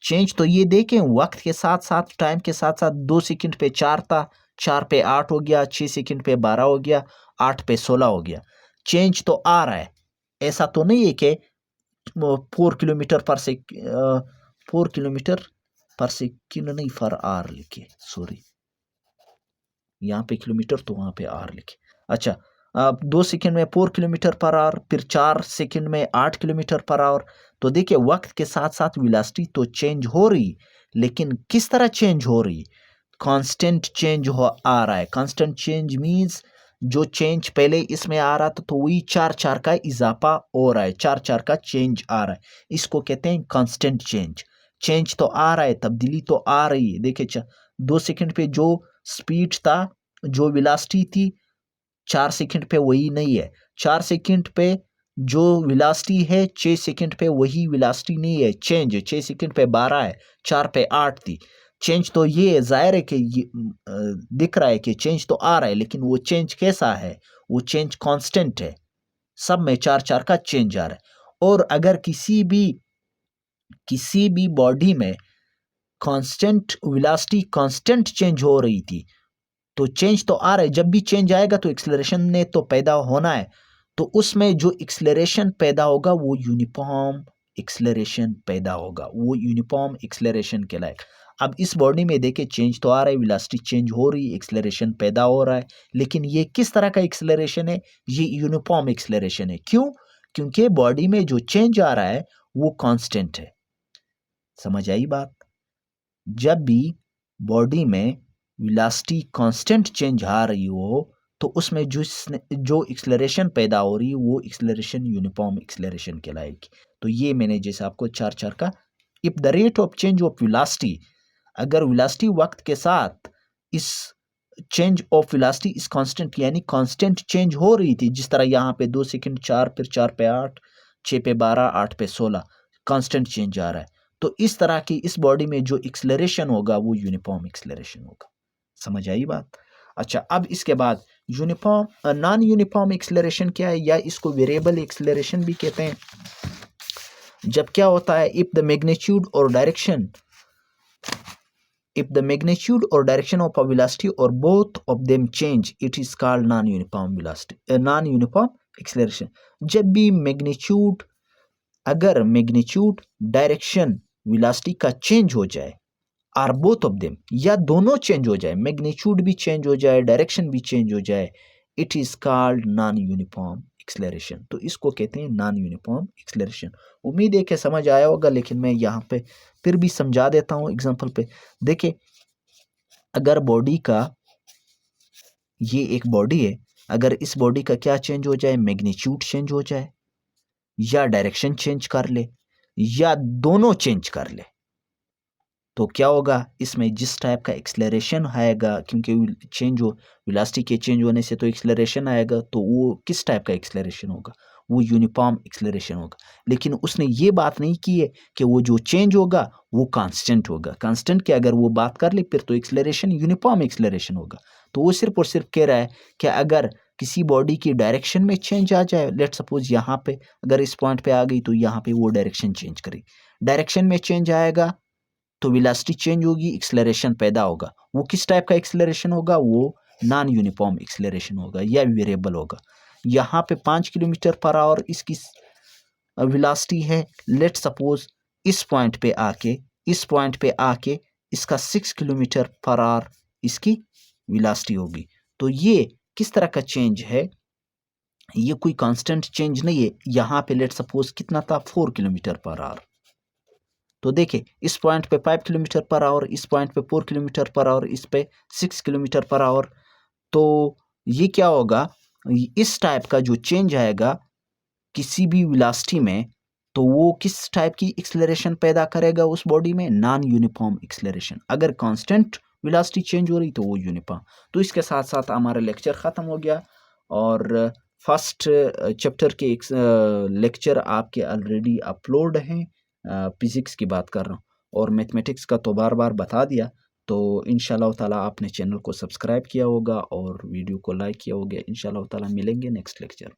चेंज तो ये देखें, वक्त के साथ साथ, टाइम के साथ साथ 2 सेकंड पे 4 था, 4 पे 8 हो गया, 6 सेकंड पे 12 हो गया, 8 पे 16 हो गया। चेंज तो आ रहा है। ऐसा तो नहीं है कि 4 किलोमीटर पर 4 किलोमीटर पर सेकंड नहीं, फॉर आवर लिखे, सॉरी, यहाँ पे किलोमीटर तो वहाँ पे आर लिखे। अच्छा, अब 2 सेकंड में 4 किलोमीटर पर आवर, फिर 4 सेकंड में 8 किलोमीटर पर आवर। तो देखिए वक्त के साथ साथ वेलोसिटी तो चेंज हो रही, लेकिन किस तरह चेंज हो रही? कांस्टेंट चेंज हो आ रहा है। कांस्टेंट चेंज मींस जो चेंज पहले इसमें आ रहा था तो वही 4 का इजाफा हो रहा है, 4 का चेंज आ रहा है। इसको कहते हैं कांस्टेंट चेंज। चेंज तो आ रहा है, तब्दीली तो आ रही है। देखिए 2 सेकंड पे जो स्पीड था, जो वेलोसिटी थी, 4 सेकंड पे वही नहीं है। 4 सेकंड पे जो वेलोसिटी है, 6 सेकंड पे वही वेलोसिटी नहीं है। चेंज 6 सेकंड पे 12 है, 4 पे 8 थी। चेंज तो ये जाहिर है कि दिख रहा है कि चेंज तो आ रहा है, लेकिन वो चेंज कैसा है? वो चेंज कांस्टेंट है। सब में 4 का चेंज आ रहा है। और अगर किसी भी बॉडी में कांस्टेंट वेलोसिटी, कांस्टेंट चेंज हो रही थी, तो चेंज तो आ रहा है। जब भी चेंज आएगा तो एक्सेलरेशन ने तो पैदा होना है, तो उसमें जो एक्सेलरेशन पैदा होगा वो यूनिफॉर्म एक्सेलरेशन पैदा होगा, वो यूनिफॉर्म एक्सेलरेशन कहलाएगा। अब इस बॉडी में देखे चेंज तो आ रहा है, वेलोसिटी चेंज हो रही है, एक्सेलरेशन पैदा हो रहा है, लेकिन ये किस तरह का एक्सेलरेशन है? ये यूनिफॉर्म एक्सेलरेशन है। क्यों? क्योंकि बॉडी में जो चेंज आ रहा है वो कांस्टेंट है। समझ आई बात? जब भी बॉडी में वेलोसिटी कांस्टेंट चेंज आ रही हो, तो उसमें जो एक्सेलरेशन पैदा हो रही है वो एक्सेलरेशन यूनिफॉर्म एक्सेलरेशन कहलाएगी। तो ये मैंने जैसे आपको 4 का, if the rate of change of velocity, अगर वेलोसिटी वक्त के साथ इस चेंज ऑफ वेलोसिटी इस कांस्टेंट, यानी कांस्टेंट चेंज हो रही थी, जिस तरह यहाँ पे 2 सेकंड 4, फिर 4 पे 8, 6 पे 12, 8 पे 16, कांस्टेंट चेंज आ रहा है। तो इस तरह की इस बॉडी में जो एक्सेलरेशन होगा वो यूनिफॉर्म एक्सेलरेशन होगा। समझ आई बात? अच्छा, अब इसके बाद यूनिफॉर्म नॉन यूनिफॉर्म एक्सेलरेशन क्या है, या इसको वेरिएबल एक्सेलरेशन भी कहते हैं। जब क्या होता है, इफ द मैग्नीट्यूड और direction of a velocity or both of them change, it is called non-uniform velocity, non-uniform acceleration। जब भी अगर मैग्नीट्यूड, डायरेक्शन, वेलोसिटी का चेंज हो जाए, आर बोथ ऑफ देम, या दोनों चेंज हो जाए, मैग्नीट्यूड भी चेंज हो जाए, डायरेक्शन भी चेंज हो जाए, it is called non uniform acceleration. तो इसको कहते हैं नॉन यूनिफॉर्म एक्सेलरेशन। उम्मीद है कि समझ आया होगा, लेकिन मैं यहाँ पे फिर भी समझा देता हूँ एग्जांपल पे। देखिए अगर बॉडी का, ये एक बॉडी है, अगर इस बॉडी का क्या चेंज हो जाए, मैग्नीट्यूड चेंज हो जाए या डायरेक्शन चेंज कर ले, या दोनों चेंज कर ले तो क्या होगा, इसमें जिस टाइप का एक्सेलरेशन आएगा, क्योंकि चेंज हो वेलोसिटी के चेंज होने से तो एक्सेलरेशन आएगा, तो वो किस टाइप का एक्सेलरेशन होगा, वो यूनिफॉर्म एक्सेलरेशन होगा। लेकिन उसने ये बात नहीं की है कि वो जो चेंज होगा वो कांस्टेंट होगा। कांस्टेंट की अगर वो बात कर ले फिर तो एक्सेलरेशन यूनिफॉर्म एक्सेलरेशन होगा। तो वो सिर्फ और सिर्फ कह रहा है कि अगर किसी बॉडी की डायरेक्शन में चेंज आ जाए, लेट सपोज यहाँ पे अगर इस पॉइंट पे आ गई तो यहाँ पे वो डायरेक्शन चेंज करे, डायरेक्शन में चेंज आएगा तो वेलोसिटी चेंज होगी, एक्सेलरेशन पैदा होगा। वो किस टाइप का एक्सेलरेशन होगा, वो नॉन यूनिफॉर्म एक्सेलरेशन होगा या वेरिएबल होगा। यहाँ पे 5 किलोमीटर पर आवर इसकी वेलोसिटी है, लेट सपोज इस पॉइंट पे आके इसका 6 किलोमीटर पर आवर इसकी वेलोसिटी होगी। तो ये किस तरह का चेंज है, ये कोई कांस्टेंट चेंज नहीं है। यहाँ पे लेट सपोज कितना था, 4 किलोमीटर पर आवर। तो देखिए इस पॉइंट पे 5 किलोमीटर पर आवर, इस पॉइंट पे 4 किलोमीटर पर आवर, इस पे 6 किलोमीटर पर आवर। तो ये क्या होगा, इस टाइप का जो चेंज आएगा किसी भी वेलोसिटी में, तो वो किस टाइप की एक्सेलरेशन पैदा करेगा उस बॉडी में, नॉन यूनिफॉर्म एक्सेलरेशन। अगर कांस्टेंट वेलोसिटी चेंज हो रही तो वो यूनिफॉर्म। तो इसके साथ साथ हमारा लेक्चर ख़त्म हो गया और फर्स्ट चैप्टर के लेक्चर आपके ऑलरेडी अपलोड हैं। फिज़िक्स की बात कर रहा हूँ और मैथमेटिक्स का तो बार बार बता दिया। तो इंशाल्लाह ताला आपने चैनल को सब्सक्राइब किया होगा और वीडियो को लाइक किया होगा। इंशाल्लाह ताला मिलेंगे नेक्स्ट लेक्चर।